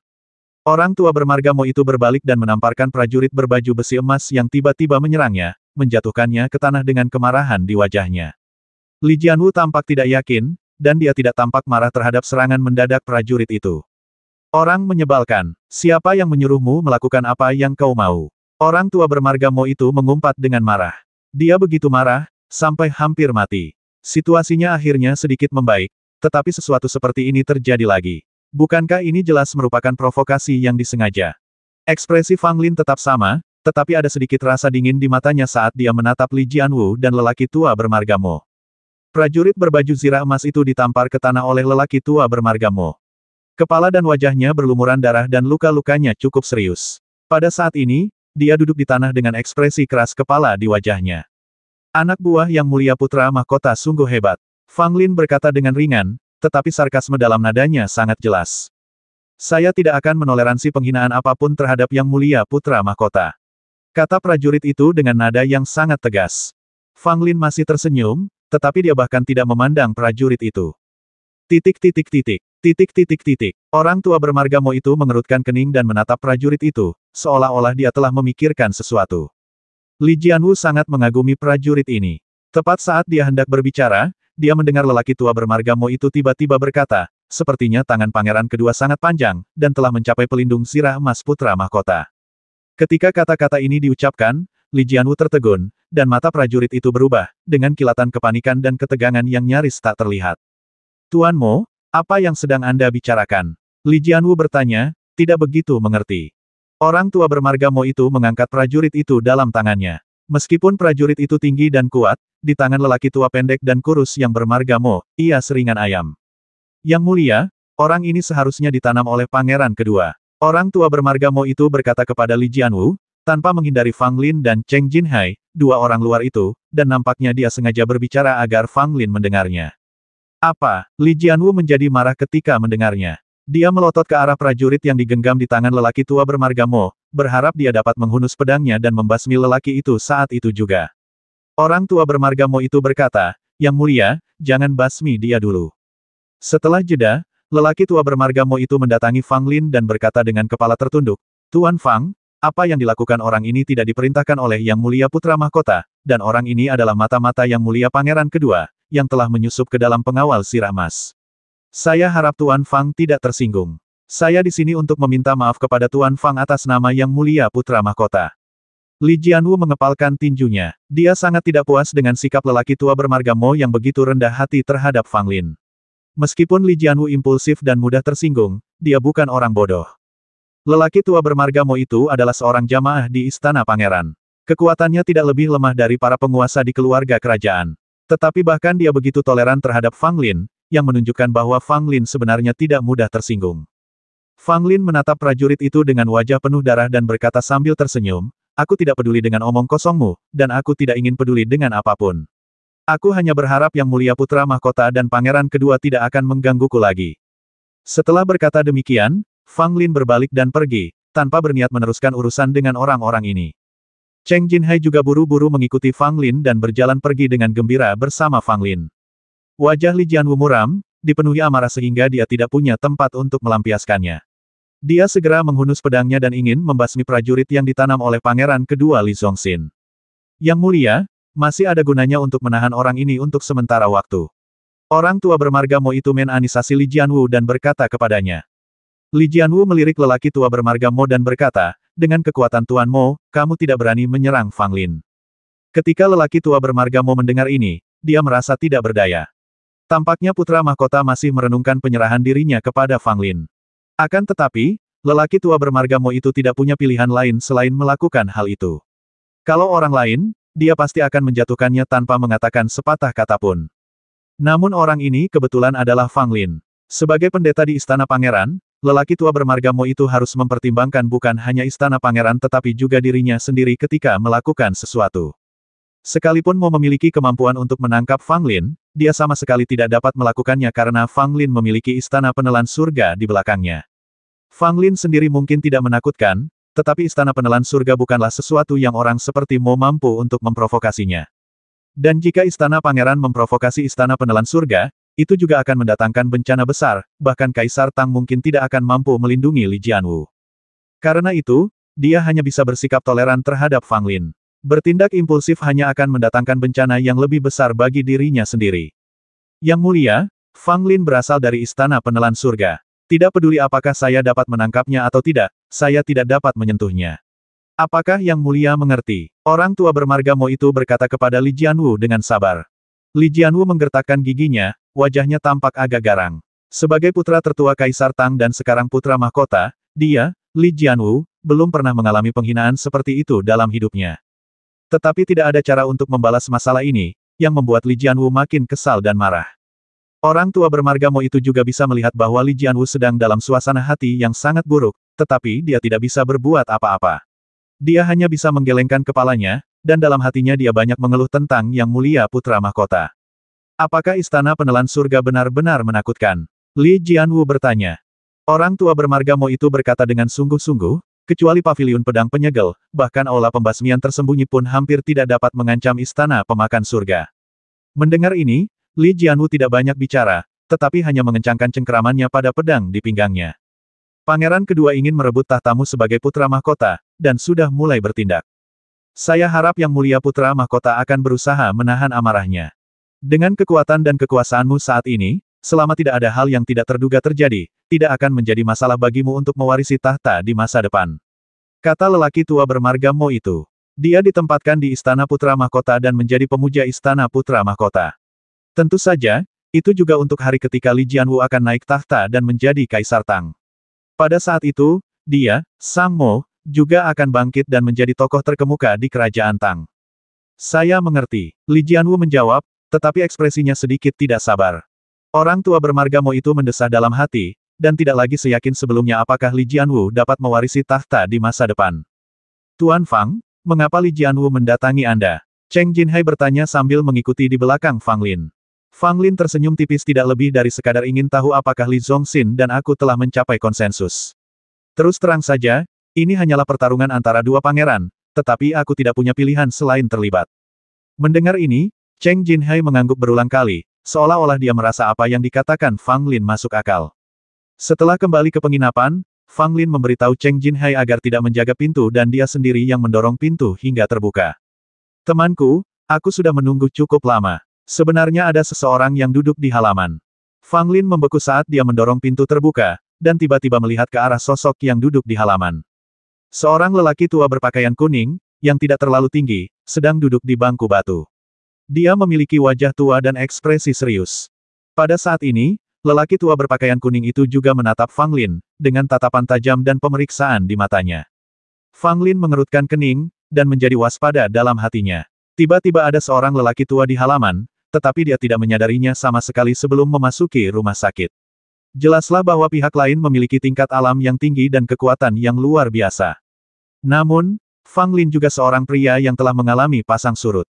Orang tua bermarga Mo itu berbalik dan menamparkan prajurit berbaju besi emas yang tiba-tiba menyerangnya, menjatuhkannya ke tanah dengan kemarahan di wajahnya. Li Jianwu tampak tidak yakin, dan dia tidak tampak marah terhadap serangan mendadak prajurit itu. Orang menyebalkan, siapa yang menyuruhmu melakukan apa yang kau mau? Orang tua bermarga Mo itu mengumpat dengan marah. Dia begitu marah, sampai hampir mati. Situasinya akhirnya sedikit membaik, tetapi sesuatu seperti ini terjadi lagi. Bukankah ini jelas merupakan provokasi yang disengaja? Ekspresi Fang Lin tetap sama, tetapi ada sedikit rasa dingin di matanya saat dia menatap Li Jianwu dan lelaki tua bermarga Mo. Prajurit berbaju zirah emas itu ditampar ke tanah oleh lelaki tua bermarga Mo. Kepala dan wajahnya berlumuran darah dan luka-lukanya cukup serius. Pada saat ini, dia duduk di tanah dengan ekspresi keras kepala di wajahnya. Anak buah Yang Mulia Putra Mahkota sungguh hebat. Fang Lin berkata dengan ringan, tetapi sarkasme dalam nadanya sangat jelas. Saya tidak akan menoleransi penghinaan apapun terhadap Yang Mulia Putra Mahkota. Kata prajurit itu dengan nada yang sangat tegas. Fang Lin masih tersenyum, tetapi dia bahkan tidak memandang prajurit itu. Orang tua bermarga Mo itu mengerutkan kening dan menatap prajurit itu, seolah-olah dia telah memikirkan sesuatu. Li Jianwu sangat mengagumi prajurit ini. Tepat saat dia hendak berbicara, dia mendengar lelaki tua bermarga Mo itu tiba-tiba berkata, sepertinya tangan pangeran kedua sangat panjang, dan telah mencapai pelindung zirah emas putra mahkota. Ketika kata-kata ini diucapkan, Li Jianwu tertegun, dan mata prajurit itu berubah, dengan kilatan kepanikan dan ketegangan yang nyaris tak terlihat. Tuan Mo, apa yang sedang Anda bicarakan? Li Jianwu bertanya, tidak begitu mengerti. Orang tua bermarga Mo itu mengangkat prajurit itu dalam tangannya. Meskipun prajurit itu tinggi dan kuat, di tangan lelaki tua pendek dan kurus yang bermarga Mo, ia seringan ayam. Yang Mulia, orang ini seharusnya ditanam oleh pangeran kedua. Orang tua bermarga Mo itu berkata kepada Li Jianwu, tanpa menghindari Fang Lin dan Cheng Jinhai, dua orang luar itu, dan nampaknya dia sengaja berbicara agar Fang Lin mendengarnya. Apa? Li Jianwu menjadi marah ketika mendengarnya. Dia melotot ke arah prajurit yang digenggam di tangan lelaki tua bermarga Mo, berharap dia dapat menghunus pedangnya dan membasmi lelaki itu saat itu juga. Orang tua bermarga Mo itu berkata, "Yang mulia, jangan basmi dia dulu." Setelah jeda, lelaki tua bermarga Mo itu mendatangi Fang Lin dan berkata dengan kepala tertunduk, "Tuan Fang, apa yang dilakukan orang ini tidak diperintahkan oleh Yang Mulia Putra Mahkota, dan orang ini adalah mata-mata Yang Mulia Pangeran kedua, yang telah menyusup ke dalam pengawal sirah emas. Saya harap Tuan Fang tidak tersinggung. Saya di sini untuk meminta maaf kepada Tuan Fang atas nama Yang Mulia Putra Mahkota." Li Jianwu mengepalkan tinjunya. Dia sangat tidak puas dengan sikap lelaki tua bermarga Mo yang begitu rendah hati terhadap Fang Lin. Meskipun Li Jianwu impulsif dan mudah tersinggung, dia bukan orang bodoh. Lelaki tua bermarga Mo itu adalah seorang jamaah di Istana Pangeran. Kekuatannya tidak lebih lemah dari para penguasa di keluarga kerajaan. Tetapi bahkan dia begitu toleran terhadap Fang Lin, yang menunjukkan bahwa Fang Lin sebenarnya tidak mudah tersinggung. Fang Lin menatap prajurit itu dengan wajah penuh darah dan berkata sambil tersenyum, "Aku tidak peduli dengan omong kosongmu, dan aku tidak ingin peduli dengan apapun. Aku hanya berharap Yang Mulia Putra Mahkota dan Pangeran kedua tidak akan menggangguku lagi." Setelah berkata demikian, Fang Lin berbalik dan pergi, tanpa berniat meneruskan urusan dengan orang-orang ini. Cheng Jinhai juga buru-buru mengikuti Fang Lin dan berjalan pergi dengan gembira bersama Fang Lin. Wajah Li Jianwu muram, dipenuhi amarah sehingga dia tidak punya tempat untuk melampiaskannya. Dia segera menghunus pedangnya dan ingin membasmi prajurit yang ditanam oleh pangeran kedua Li Zongxin. "Yang mulia, masih ada gunanya untuk menahan orang ini untuk sementara waktu." Orang tua bermarga Mo itu menanisasi Li Jianwu dan berkata kepadanya. Li Jianwu melirik lelaki tua bermarga Mo dan berkata, "Dengan kekuatan Tuan Mo, kamu tidak berani menyerang Fang Lin." Ketika lelaki tua bermarga Mo mendengar ini, dia merasa tidak berdaya. Tampaknya putra mahkota masih merenungkan penyerahan dirinya kepada Fang Lin. Akan tetapi, lelaki tua bermarga Mo itu tidak punya pilihan lain selain melakukan hal itu. Kalau orang lain, dia pasti akan menjatuhkannya tanpa mengatakan sepatah kata pun. Namun orang ini kebetulan adalah Fang Lin. Sebagai pendeta di Istana Pangeran, lelaki tua bermarga Mo itu harus mempertimbangkan bukan hanya Istana Pangeran tetapi juga dirinya sendiri ketika melakukan sesuatu. Sekalipun Mo memiliki kemampuan untuk menangkap Fang Lin, dia sama sekali tidak dapat melakukannya karena Fang Lin memiliki Istana Penelan Surga di belakangnya. Fang Lin sendiri mungkin tidak menakutkan, tetapi Istana Penelan Surga bukanlah sesuatu yang orang seperti Mo mampu untuk memprovokasinya. Dan jika Istana Pangeran memprovokasi Istana Penelan Surga, itu juga akan mendatangkan bencana besar, bahkan Kaisar Tang mungkin tidak akan mampu melindungi Li Jianwu. Karena itu, dia hanya bisa bersikap toleran terhadap Fang Lin. Bertindak impulsif hanya akan mendatangkan bencana yang lebih besar bagi dirinya sendiri. Yang mulia, Fang Lin berasal dari Istana Penelan Surga. Tidak peduli apakah saya dapat menangkapnya atau tidak, saya tidak dapat menyentuhnya. Apakah Yang Mulia mengerti? Orang tua bermarga Mo itu berkata kepada Li Jianwu dengan sabar. Li Jianwu menggertakkan giginya, wajahnya tampak agak garang. Sebagai putra tertua Kaisar Tang dan sekarang putra mahkota, dia, Li Jianwu, belum pernah mengalami penghinaan seperti itu dalam hidupnya. Tetapi tidak ada cara untuk membalas masalah ini, yang membuat Li Jianwu makin kesal dan marah. Orang tua bermarga Mo itu juga bisa melihat bahwa Li Jianwu sedang dalam suasana hati yang sangat buruk, tetapi dia tidak bisa berbuat apa-apa. Dia hanya bisa menggelengkan kepalanya, dan dalam hatinya dia banyak mengeluh tentang Yang Mulia Putra Mahkota. Apakah Istana Penelan Surga benar-benar menakutkan? Li Jianwu bertanya. Orang tua bermarga Mo itu berkata dengan sungguh-sungguh, kecuali paviliun pedang penyegel, bahkan aula pembasmian tersembunyi pun hampir tidak dapat mengancam Istana Pemakan Surga. Mendengar ini, Li Jianwu tidak banyak bicara, tetapi hanya mengencangkan cengkeramannya pada pedang di pinggangnya. Pangeran kedua ingin merebut tahtamu sebagai putra mahkota, dan sudah mulai bertindak. Saya harap Yang Mulia Putra Mahkota akan berusaha menahan amarahnya. Dengan kekuatan dan kekuasaanmu saat ini, selama tidak ada hal yang tidak terduga terjadi, tidak akan menjadi masalah bagimu untuk mewarisi tahta di masa depan. Kata lelaki tua bermarga Mo itu. Dia ditempatkan di Istana Putra Mahkota dan menjadi pemuja Istana Putra Mahkota. Tentu saja, itu juga untuk hari ketika Li Jianwu akan naik tahta dan menjadi Kaisar Tang. Pada saat itu, dia, Sang Mo, juga akan bangkit dan menjadi tokoh terkemuka di Kerajaan Tang. Saya mengerti, Li Jianwu menjawab, tetapi ekspresinya sedikit tidak sabar. Orang tua bermarga Mo itu mendesah dalam hati, dan tidak lagi seyakin sebelumnya apakah Li Jianwu dapat mewarisi tahta di masa depan. Tuan Fang, Mengapa Li Jianwu mendatangi Anda? Cheng Jinhai bertanya sambil mengikuti di belakang Fang Lin. Fang Lin tersenyum tipis tidak lebih dari sekadar ingin tahu apakah Li Zongxin dan aku telah mencapai konsensus. Terus terang saja, ini hanyalah pertarungan antara dua pangeran, tetapi aku tidak punya pilihan selain terlibat. Mendengar ini, Cheng Jinhai mengangguk berulang kali, seolah-olah dia merasa apa yang dikatakan Fang Lin masuk akal. Setelah kembali ke penginapan, Fang Lin memberitahu Cheng Jinhai agar tidak menjaga pintu dan dia sendiri yang mendorong pintu hingga terbuka. Temanku, aku sudah menunggu cukup lama. Sebenarnya ada seseorang yang duduk di halaman. Fang Lin membeku saat dia mendorong pintu terbuka, dan tiba-tiba melihat ke arah sosok yang duduk di halaman. Seorang lelaki tua berpakaian kuning, yang tidak terlalu tinggi, sedang duduk di bangku batu. Dia memiliki wajah tua dan ekspresi serius. Pada saat ini, lelaki tua berpakaian kuning itu juga menatap Fang Lin, dengan tatapan tajam dan pemeriksaan di matanya. Fang Lin mengerutkan kening, dan menjadi waspada dalam hatinya. Tiba-tiba ada seorang lelaki tua di halaman, tetapi dia tidak menyadarinya sama sekali sebelum memasuki rumah sakit. Jelaslah bahwa pihak lain memiliki tingkat alam yang tinggi dan kekuatan yang luar biasa. Namun, Fang Lin juga seorang pria yang telah mengalami pasang surut.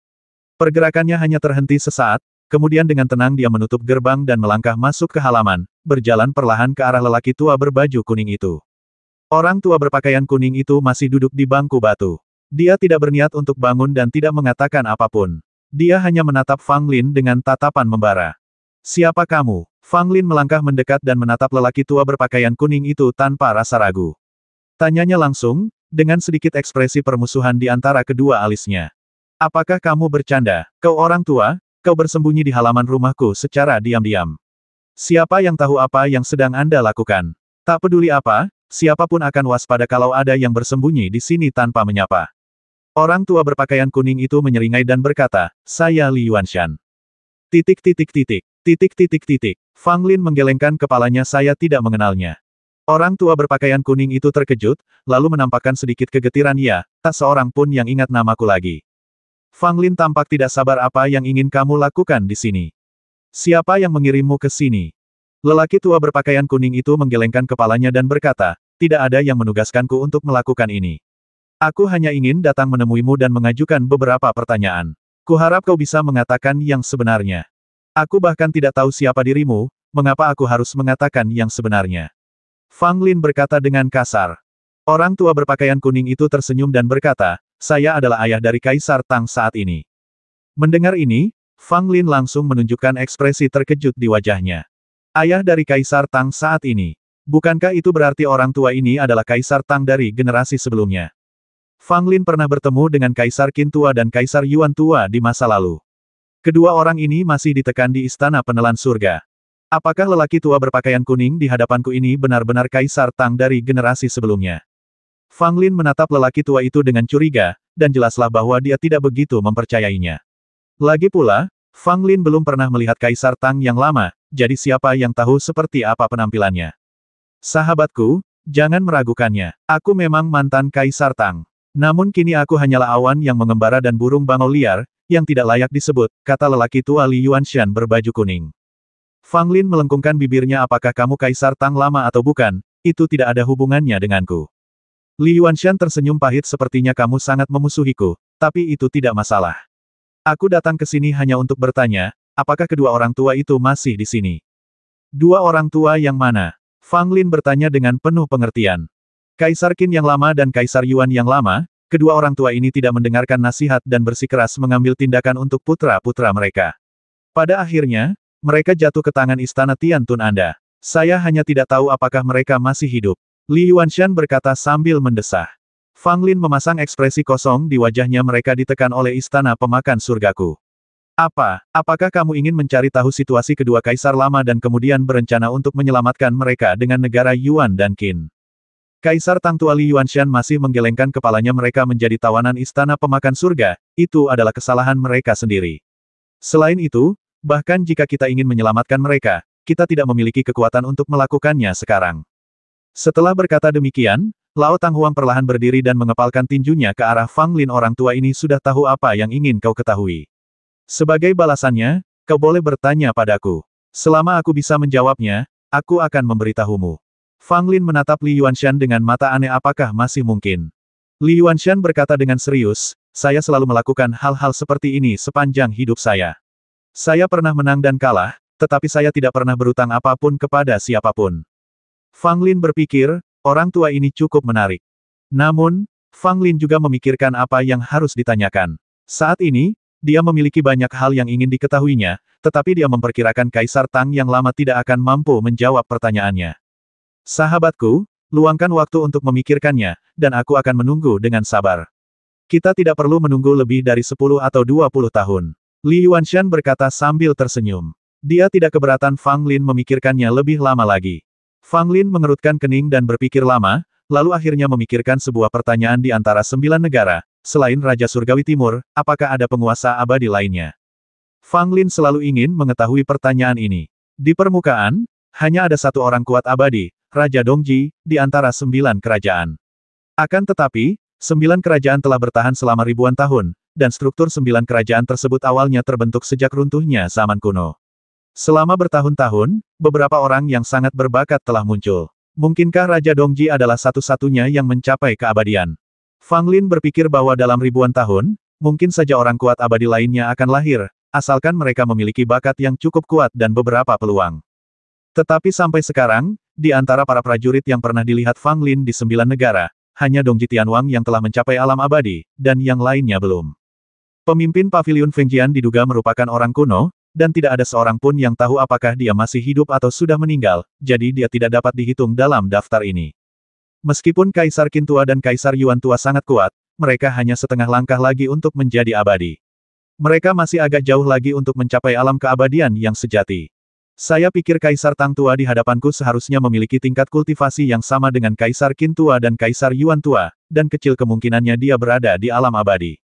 Pergerakannya hanya terhenti sesaat, kemudian dengan tenang dia menutup gerbang dan melangkah masuk ke halaman, berjalan perlahan ke arah lelaki tua berbaju kuning itu. Orang tua berpakaian kuning itu masih duduk di bangku batu. Dia tidak berniat untuk bangun dan tidak mengatakan apapun. Dia hanya menatap Fang Lin dengan tatapan membara. Siapa kamu? Fang Lin melangkah mendekat dan menatap lelaki tua berpakaian kuning itu tanpa rasa ragu. Tanyanya langsung, dengan sedikit ekspresi permusuhan di antara kedua alisnya. Apakah kamu bercanda? Kau orang tua, kau bersembunyi di halaman rumahku secara diam-diam. Siapa yang tahu apa yang sedang Anda lakukan? Tak peduli apa, siapapun akan waspada kalau ada yang bersembunyi di sini tanpa menyapa. Orang tua berpakaian kuning itu menyeringai dan berkata, saya Li Yuanshan. Titik. Fang Lin menggelengkan kepalanya. Saya tidak mengenalnya. Orang tua berpakaian kuning itu terkejut, lalu menampakkan sedikit kegetiran. Ya, tak seorang pun yang ingat namaku lagi. Fang Lin tampak tidak sabar. Apa yang ingin kamu lakukan di sini? Siapa yang mengirimmu ke sini? Lelaki tua berpakaian kuning itu menggelengkan kepalanya dan berkata, tidak ada yang menugaskanku untuk melakukan ini. Aku hanya ingin datang menemuimu dan mengajukan beberapa pertanyaan. Kuharap kau bisa mengatakan yang sebenarnya. Aku bahkan tidak tahu siapa dirimu, mengapa aku harus mengatakan yang sebenarnya. Fang Lin berkata dengan kasar. Orang tua berpakaian kuning itu tersenyum dan berkata, saya adalah ayah dari Kaisar Tang saat ini. Mendengar ini, Fang Lin langsung menunjukkan ekspresi terkejut di wajahnya. Ayah dari Kaisar Tang saat ini. Bukankah itu berarti orang tua ini adalah Kaisar Tang dari generasi sebelumnya? Fang Lin pernah bertemu dengan Kaisar Qin tua dan Kaisar Yuan tua di masa lalu. Kedua orang ini masih ditekan di Istana Penelan Surga. Apakah lelaki tua berpakaian kuning di hadapanku ini benar-benar Kaisar Tang dari generasi sebelumnya? Fang Lin menatap lelaki tua itu dengan curiga, dan jelaslah bahwa dia tidak begitu mempercayainya. Lagi pula, Fang Lin belum pernah melihat Kaisar Tang yang lama, jadi siapa yang tahu seperti apa penampilannya? Sahabatku, jangan meragukannya. Aku memang mantan Kaisar Tang. Namun kini aku hanyalah awan yang mengembara dan burung bangau liar, yang tidak layak disebut, kata lelaki tua Li Yuanshan berbaju kuning. Fang Lin melengkungkan bibirnya. Apakah kamu Kaisar Tang lama atau bukan, itu tidak ada hubungannya denganku. Li Yuanshan tersenyum pahit. Sepertinya kamu sangat memusuhiku, tapi itu tidak masalah. Aku datang ke sini hanya untuk bertanya, apakah kedua orang tua itu masih di sini? Dua orang tua yang mana? Fang Lin bertanya dengan penuh pengertian. Kaisar Qin yang lama dan Kaisar Yuan yang lama, kedua orang tua ini tidak mendengarkan nasihat dan bersikeras mengambil tindakan untuk putra-putra mereka. Pada akhirnya, mereka jatuh ke tangan Istana Tian Tun Anda. Saya hanya tidak tahu apakah mereka masih hidup. Li Yuanshan berkata sambil mendesah. Fang Lin memasang ekspresi kosong di wajahnya. Mereka ditekan oleh Istana Pemakan Surgaku. Apakah kamu ingin mencari tahu situasi kedua Kaisar lama dan kemudian berencana untuk menyelamatkan mereka dengan negara Yuan dan Qin? Kaisar Tang tua Li Yuanshan masih menggelengkan kepalanya. Mereka menjadi tawanan Istana Pemakan Surga, itu adalah kesalahan mereka sendiri. Selain itu, bahkan jika kita ingin menyelamatkan mereka, kita tidak memiliki kekuatan untuk melakukannya sekarang. Setelah berkata demikian, Lao Tang Huang perlahan berdiri dan mengepalkan tinjunya ke arah Fang Lin. Orang tua ini sudah tahu apa yang ingin kau ketahui. Sebagai balasannya, kau boleh bertanya padaku. Selama aku bisa menjawabnya, aku akan memberitahumu. Fang Lin menatap Li Yuanshan dengan mata aneh. Apakah masih mungkin? Li Yuanshan berkata dengan serius, saya selalu melakukan hal-hal seperti ini sepanjang hidup saya. Saya pernah menang dan kalah, tetapi saya tidak pernah berutang apapun kepada siapapun. Fang Lin berpikir, orang tua ini cukup menarik. Namun, Fang Lin juga memikirkan apa yang harus ditanyakan. Saat ini, dia memiliki banyak hal yang ingin diketahuinya, tetapi dia memperkirakan Kaisar Tang yang lama tidak akan mampu menjawab pertanyaannya. Sahabatku, luangkan waktu untuk memikirkannya, dan aku akan menunggu dengan sabar. Kita tidak perlu menunggu lebih dari 10 atau 20 tahun. Li Yuanshan berkata sambil tersenyum. Dia tidak keberatan Fang Lin memikirkannya lebih lama lagi. Fang Lin mengerutkan kening dan berpikir lama, lalu akhirnya memikirkan sebuah pertanyaan di antara 9 negara, selain Raja Surgawi Timur, apakah ada penguasa abadi lainnya? Fang Lin selalu ingin mengetahui pertanyaan ini. Di permukaan, hanya ada satu orang kuat abadi, Raja Dongji, di antara 9 kerajaan. Akan tetapi, 9 kerajaan telah bertahan selama ribuan tahun, dan struktur 9 kerajaan tersebut awalnya terbentuk sejak runtuhnya zaman kuno. Selama bertahun-tahun, beberapa orang yang sangat berbakat telah muncul. Mungkinkah Raja Dongji adalah satu-satunya yang mencapai keabadian? Fang Lin berpikir bahwa dalam ribuan tahun, mungkin saja orang kuat abadi lainnya akan lahir, asalkan mereka memiliki bakat yang cukup kuat dan beberapa peluang. Tetapi sampai sekarang, di antara para prajurit yang pernah dilihat Fang Lin di 9 negara, hanya Dongji Tianwang yang telah mencapai alam abadi, dan yang lainnya belum. Pemimpin Paviliun Fengjian diduga merupakan orang kuno, dan tidak ada seorang pun yang tahu apakah dia masih hidup atau sudah meninggal, jadi dia tidak dapat dihitung dalam daftar ini. Meskipun Kaisar Qin Tua dan Kaisar Yuan Tua sangat kuat, mereka hanya setengah langkah lagi untuk menjadi abadi. Mereka masih agak jauh lagi untuk mencapai alam keabadian yang sejati. Saya pikir Kaisar Tang Tua di hadapanku seharusnya memiliki tingkat kultivasi yang sama dengan Kaisar Qin Tua dan Kaisar Yuan Tua, dan kecil kemungkinannya dia berada di alam abadi.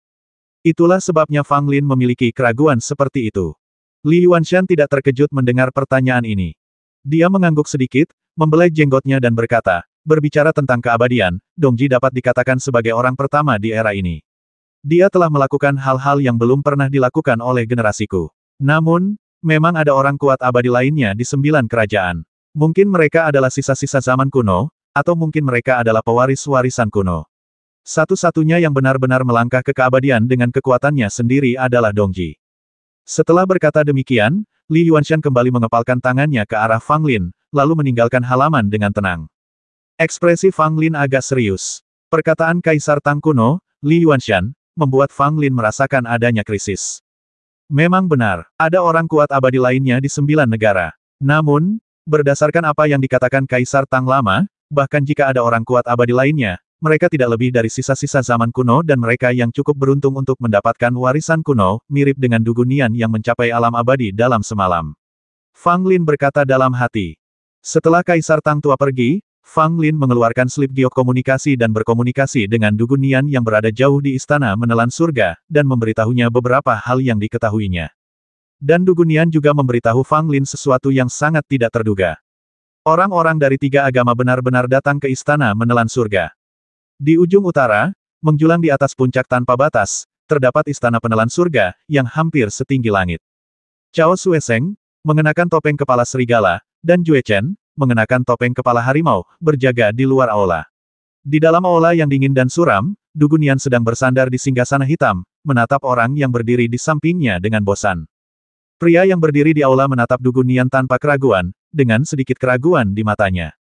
Itulah sebabnya Fang Lin memiliki keraguan seperti itu. Li Yuanshan tidak terkejut mendengar pertanyaan ini. Dia mengangguk sedikit, membelai jenggotnya dan berkata, berbicara tentang keabadian, Dongji dapat dikatakan sebagai orang pertama di era ini. Dia telah melakukan hal-hal yang belum pernah dilakukan oleh generasiku. Namun, memang ada orang kuat abadi lainnya di 9 kerajaan. Mungkin mereka adalah sisa-sisa zaman kuno, atau mungkin mereka adalah pewaris warisan kuno. Satu-satunya yang benar-benar melangkah ke keabadian dengan kekuatannya sendiri adalah Dongji. Setelah berkata demikian, Li Yuanshan kembali mengepalkan tangannya ke arah Fang Lin, lalu meninggalkan halaman dengan tenang. Ekspresi Fang Lin agak serius. Perkataan Kaisar Tang kuno, Li Yuanshan, membuat Fang Lin merasakan adanya krisis. Memang benar, ada orang kuat abadi lainnya di 9 negara. Namun, berdasarkan apa yang dikatakan Kaisar Tang lama, bahkan jika ada orang kuat abadi lainnya, mereka tidak lebih dari sisa-sisa zaman kuno dan mereka yang cukup beruntung untuk mendapatkan warisan kuno, mirip dengan Dugunian yang mencapai alam abadi dalam semalam. Fang Lin berkata dalam hati. Setelah Kaisar Tang Tua pergi, Fang Lin mengeluarkan slip giok komunikasi dan berkomunikasi dengan Dugunian yang berada jauh di istana menelan surga, dan memberitahunya beberapa hal yang diketahuinya. Dan Dugunian juga memberitahu Fang Lin sesuatu yang sangat tidak terduga. Orang-orang dari 3 agama benar-benar datang ke istana menelan surga. Di ujung utara, menjulang di atas puncak tanpa batas, terdapat istana penelan surga, yang hampir setinggi langit. Cao Sueseng, mengenakan topeng kepala serigala, dan Jue Chen, mengenakan topeng kepala harimau, berjaga di luar aula. Di dalam aula yang dingin dan suram, Dugunian sedang bersandar di singgasana hitam, menatap orang yang berdiri di sampingnya dengan bosan. Pria yang berdiri di aula menatap Dugunian tanpa keraguan, dengan sedikit keraguan di matanya.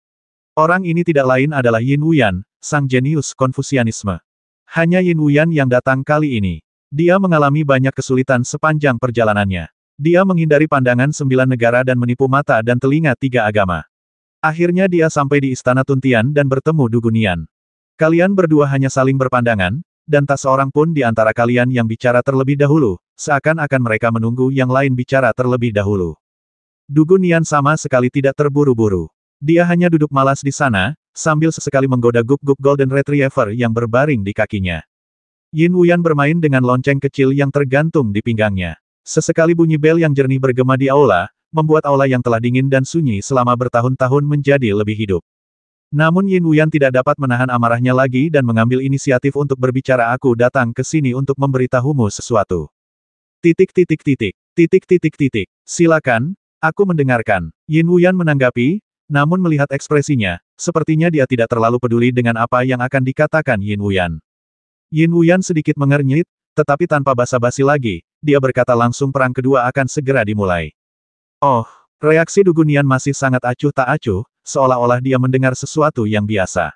Orang ini tidak lain adalah Yin Wuyan, sang jenius Konfusianisme. Hanya Yin Wuyan yang datang kali ini. Dia mengalami banyak kesulitan sepanjang perjalanannya. Dia menghindari pandangan 9 negara dan menipu mata dan telinga 3 agama. Akhirnya dia sampai di Istana Tuntian dan bertemu Dugunian. Kalian berdua hanya saling berpandangan, dan tak seorang pun di antara kalian yang bicara terlebih dahulu, seakan-akan mereka menunggu yang lain bicara terlebih dahulu. Dugunian sama sekali tidak terburu-buru. Dia hanya duduk malas di sana, sambil sesekali menggoda guk-guk Golden Retriever yang berbaring di kakinya. Yin Wuyan bermain dengan lonceng kecil yang tergantung di pinggangnya. Sesekali bunyi bel yang jernih bergema di aula, membuat aula yang telah dingin dan sunyi selama bertahun-tahun menjadi lebih hidup. Namun Yin Wuyan tidak dapat menahan amarahnya lagi dan mengambil inisiatif untuk berbicara. Aku datang ke sini untuk memberitahumu sesuatu. Silakan, aku mendengarkan. Yin Wuyan menanggapi, namun melihat ekspresinya, sepertinya dia tidak terlalu peduli dengan apa yang akan dikatakan Yin Wuyan. Yin Wuyan sedikit mengernyit, tetapi tanpa basa-basi lagi, dia berkata langsung perang kedua akan segera dimulai. Oh, reaksi Dugunian masih sangat acuh tak acuh, seolah-olah dia mendengar sesuatu yang biasa.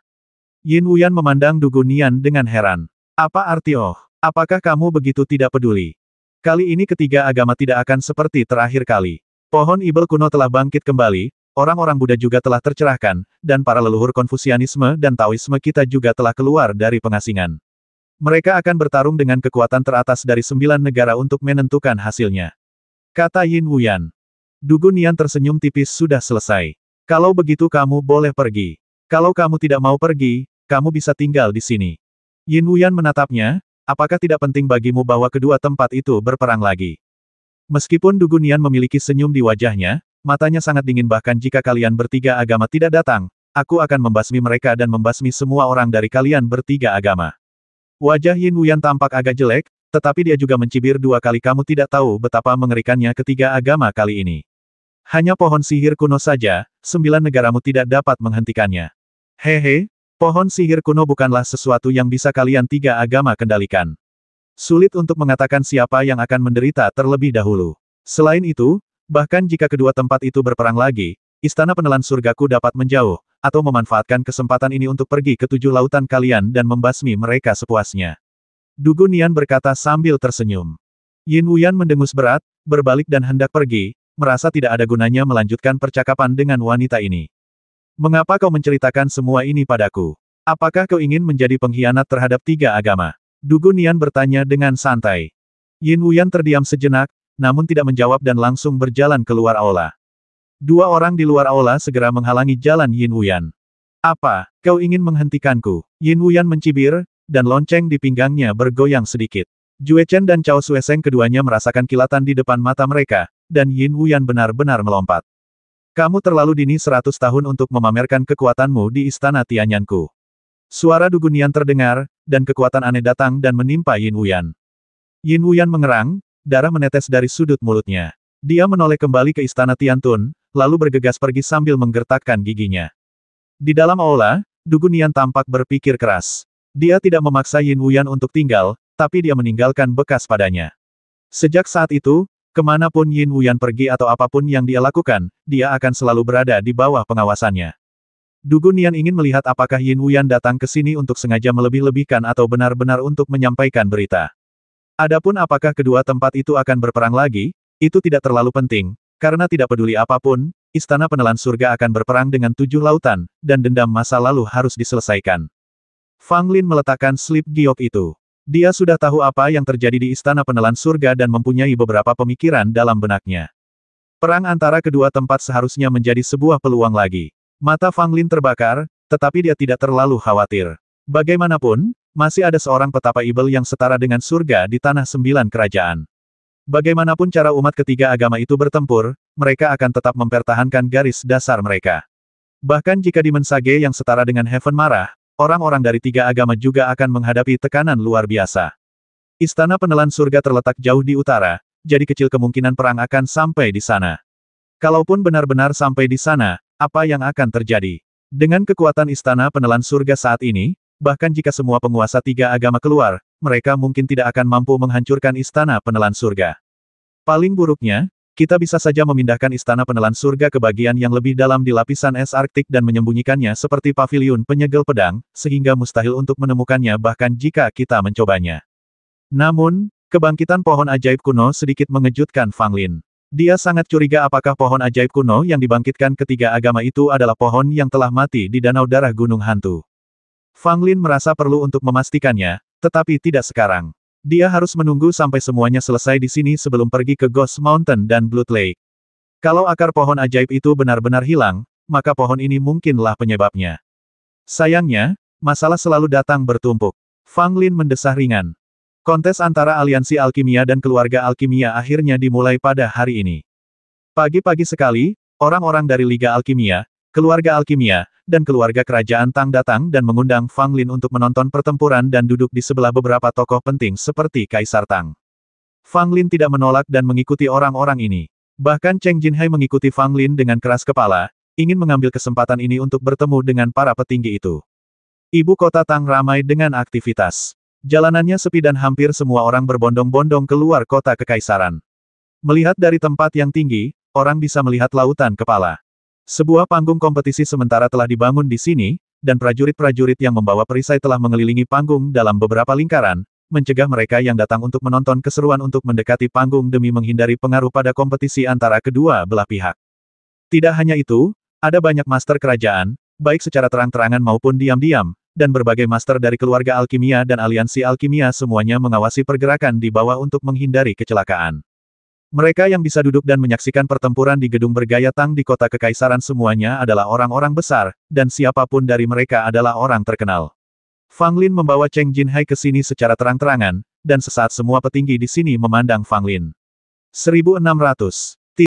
Yin Wuyan memandang Dugunian dengan heran. Apa arti oh? Apakah kamu begitu tidak peduli? Kali ini ketiga agama tidak akan seperti terakhir kali. Pohon Ibel kuno telah bangkit kembali, orang-orang Buddha juga telah tercerahkan, dan para leluhur Konfusianisme dan Taoisme kita juga telah keluar dari pengasingan. Mereka akan bertarung dengan kekuatan teratas dari 9 negara untuk menentukan hasilnya. Kata Yin Wuyan. Dugunian tersenyum tipis sudah selesai. Kalau begitu kamu boleh pergi. Kalau kamu tidak mau pergi, kamu bisa tinggal di sini. Yin Wuyan menatapnya, apakah tidak penting bagimu bahwa kedua tempat itu berperang lagi? Meskipun Dugunian memiliki senyum di wajahnya, matanya sangat dingin bahkan jika kalian bertiga agama tidak datang, aku akan membasmi mereka dan membasmi semua orang dari kalian bertiga agama. Wajah Yin Wuyan tampak agak jelek, tetapi dia juga mencibir 2 kali. Kamu tidak tahu betapa mengerikannya ketiga agama kali ini. Hanya pohon sihir kuno saja, 9 negaramu tidak dapat menghentikannya. Hehe, pohon sihir kuno bukanlah sesuatu yang bisa kalian 3 agama kendalikan. Sulit untuk mengatakan siapa yang akan menderita terlebih dahulu. Selain itu, bahkan jika kedua tempat itu berperang lagi, Istana Penelan Surgaku dapat menjauh, atau memanfaatkan kesempatan ini untuk pergi ke 7 lautan kalian dan membasmi mereka sepuasnya. Dugunian berkata sambil tersenyum. Yin Wuyan mendengus berat, berbalik dan hendak pergi, merasa tidak ada gunanya melanjutkan percakapan dengan wanita ini. Mengapa kau menceritakan semua ini padaku? Apakah kau ingin menjadi pengkhianat terhadap 3 agama? Dugunian bertanya dengan santai. Yin Wuyan terdiam sejenak, namun tidak menjawab dan langsung berjalan keluar aula. 2 orang di luar aula segera menghalangi jalan Yin Wuyan. Apa, kau ingin menghentikanku? Yin Wuyan mencibir, dan lonceng di pinggangnya bergoyang sedikit. Jue Chen dan Cao Sueseng keduanya merasakan kilatan di depan mata mereka, dan Yin Wuyan benar-benar melompat. Kamu terlalu dini 100 tahun untuk memamerkan kekuatanmu di istana Tianyanku. Suara Dugunian terdengar, dan kekuatan aneh datang dan menimpa Yin Wuyan. Yin Wuyan mengerang, darah menetes dari sudut mulutnya. Dia menoleh kembali ke istana Tiantun, lalu bergegas pergi sambil menggertakkan giginya. Di dalam aula, Dugunian tampak berpikir keras. Dia tidak memaksa Yin Wuyan untuk tinggal, tapi dia meninggalkan bekas padanya. Sejak saat itu, kemanapun Yin Wuyan pergi atau apapun yang dia lakukan, dia akan selalu berada di bawah pengawasannya. Dugunian ingin melihat apakah Yin Wuyan datang ke sini untuk sengaja melebih-lebihkan atau benar-benar untuk menyampaikan berita. Adapun apakah kedua tempat itu akan berperang lagi, itu tidak terlalu penting, karena tidak peduli apapun, Istana Penelan Surga akan berperang dengan 7 lautan, dan dendam masa lalu harus diselesaikan. Fang Lin meletakkan slip giok itu. Dia sudah tahu apa yang terjadi di Istana Penelan Surga dan mempunyai beberapa pemikiran dalam benaknya. Perang antara kedua tempat seharusnya menjadi sebuah peluang lagi. Mata Fang Lin terbakar, tetapi dia tidak terlalu khawatir. Bagaimanapun, masih ada seorang petapa Ibel yang setara dengan surga di tanah 9 kerajaan. Bagaimanapun cara umat ketiga agama itu bertempur, mereka akan tetap mempertahankan garis dasar mereka. Bahkan jika Demon Sage yang setara dengan Heaven marah, orang-orang dari 3 agama juga akan menghadapi tekanan luar biasa. Istana Penelan Surga terletak jauh di utara, jadi kecil kemungkinan perang akan sampai di sana. Kalaupun benar-benar sampai di sana, apa yang akan terjadi? Dengan kekuatan Istana Penelan Surga saat ini, bahkan jika semua penguasa 3 agama keluar, mereka mungkin tidak akan mampu menghancurkan Istana Penelan Surga. Paling buruknya, kita bisa saja memindahkan Istana Penelan Surga ke bagian yang lebih dalam di lapisan es Arktik dan menyembunyikannya seperti paviliun penyegel pedang, sehingga mustahil untuk menemukannya bahkan jika kita mencobanya. Namun, kebangkitan pohon ajaib kuno sedikit mengejutkan Fang Lin. Dia sangat curiga apakah pohon ajaib kuno yang dibangkitkan ketiga agama itu adalah pohon yang telah mati di Danau Darah Gunung Hantu. Fang Lin merasa perlu untuk memastikannya, tetapi tidak sekarang. Dia harus menunggu sampai semuanya selesai di sini sebelum pergi ke Ghost Mountain dan Blood Lake. Kalau akar pohon ajaib itu benar-benar hilang, maka pohon ini mungkinlah penyebabnya. Sayangnya, masalah selalu datang bertumpuk. Fang Lin mendesah ringan. Kontes antara aliansi alkimia dan keluarga alkimia akhirnya dimulai pada hari ini. Pagi-pagi sekali, orang-orang dari Liga Alkimia, keluarga alkimia, dan keluarga kerajaan Tang datang dan mengundang Fang Lin untuk menonton pertempuran dan duduk di sebelah beberapa tokoh penting seperti Kaisar Tang. Fang Lin tidak menolak dan mengikuti orang-orang ini. Bahkan Cheng Jinhai mengikuti Fang Lin dengan keras kepala, ingin mengambil kesempatan ini untuk bertemu dengan para petinggi itu. Ibu kota Tang ramai dengan aktivitas. Jalanannya sepi dan hampir semua orang berbondong-bondong keluar kota kekaisaran. Melihat dari tempat yang tinggi, orang bisa melihat lautan kepala. Sebuah panggung kompetisi sementara telah dibangun di sini, dan prajurit-prajurit yang membawa perisai telah mengelilingi panggung dalam beberapa lingkaran, mencegah mereka yang datang untuk menonton keseruan untuk mendekati panggung demi menghindari pengaruh pada kompetisi antara kedua belah pihak. Tidak hanya itu, ada banyak master kerajaan, baik secara terang-terangan maupun diam-diam, dan berbagai master dari keluarga alkimia dan aliansi alkimia semuanya mengawasi pergerakan di bawah untuk menghindari kecelakaan. Mereka yang bisa duduk dan menyaksikan pertempuran di gedung bergaya Tang di kota kekaisaran semuanya adalah orang-orang besar, dan siapapun dari mereka adalah orang terkenal. Fang Lin membawa Cheng Jinhai ke sini secara terang-terangan, dan sesaat semua petinggi di sini memandang Fang Lin. 1600.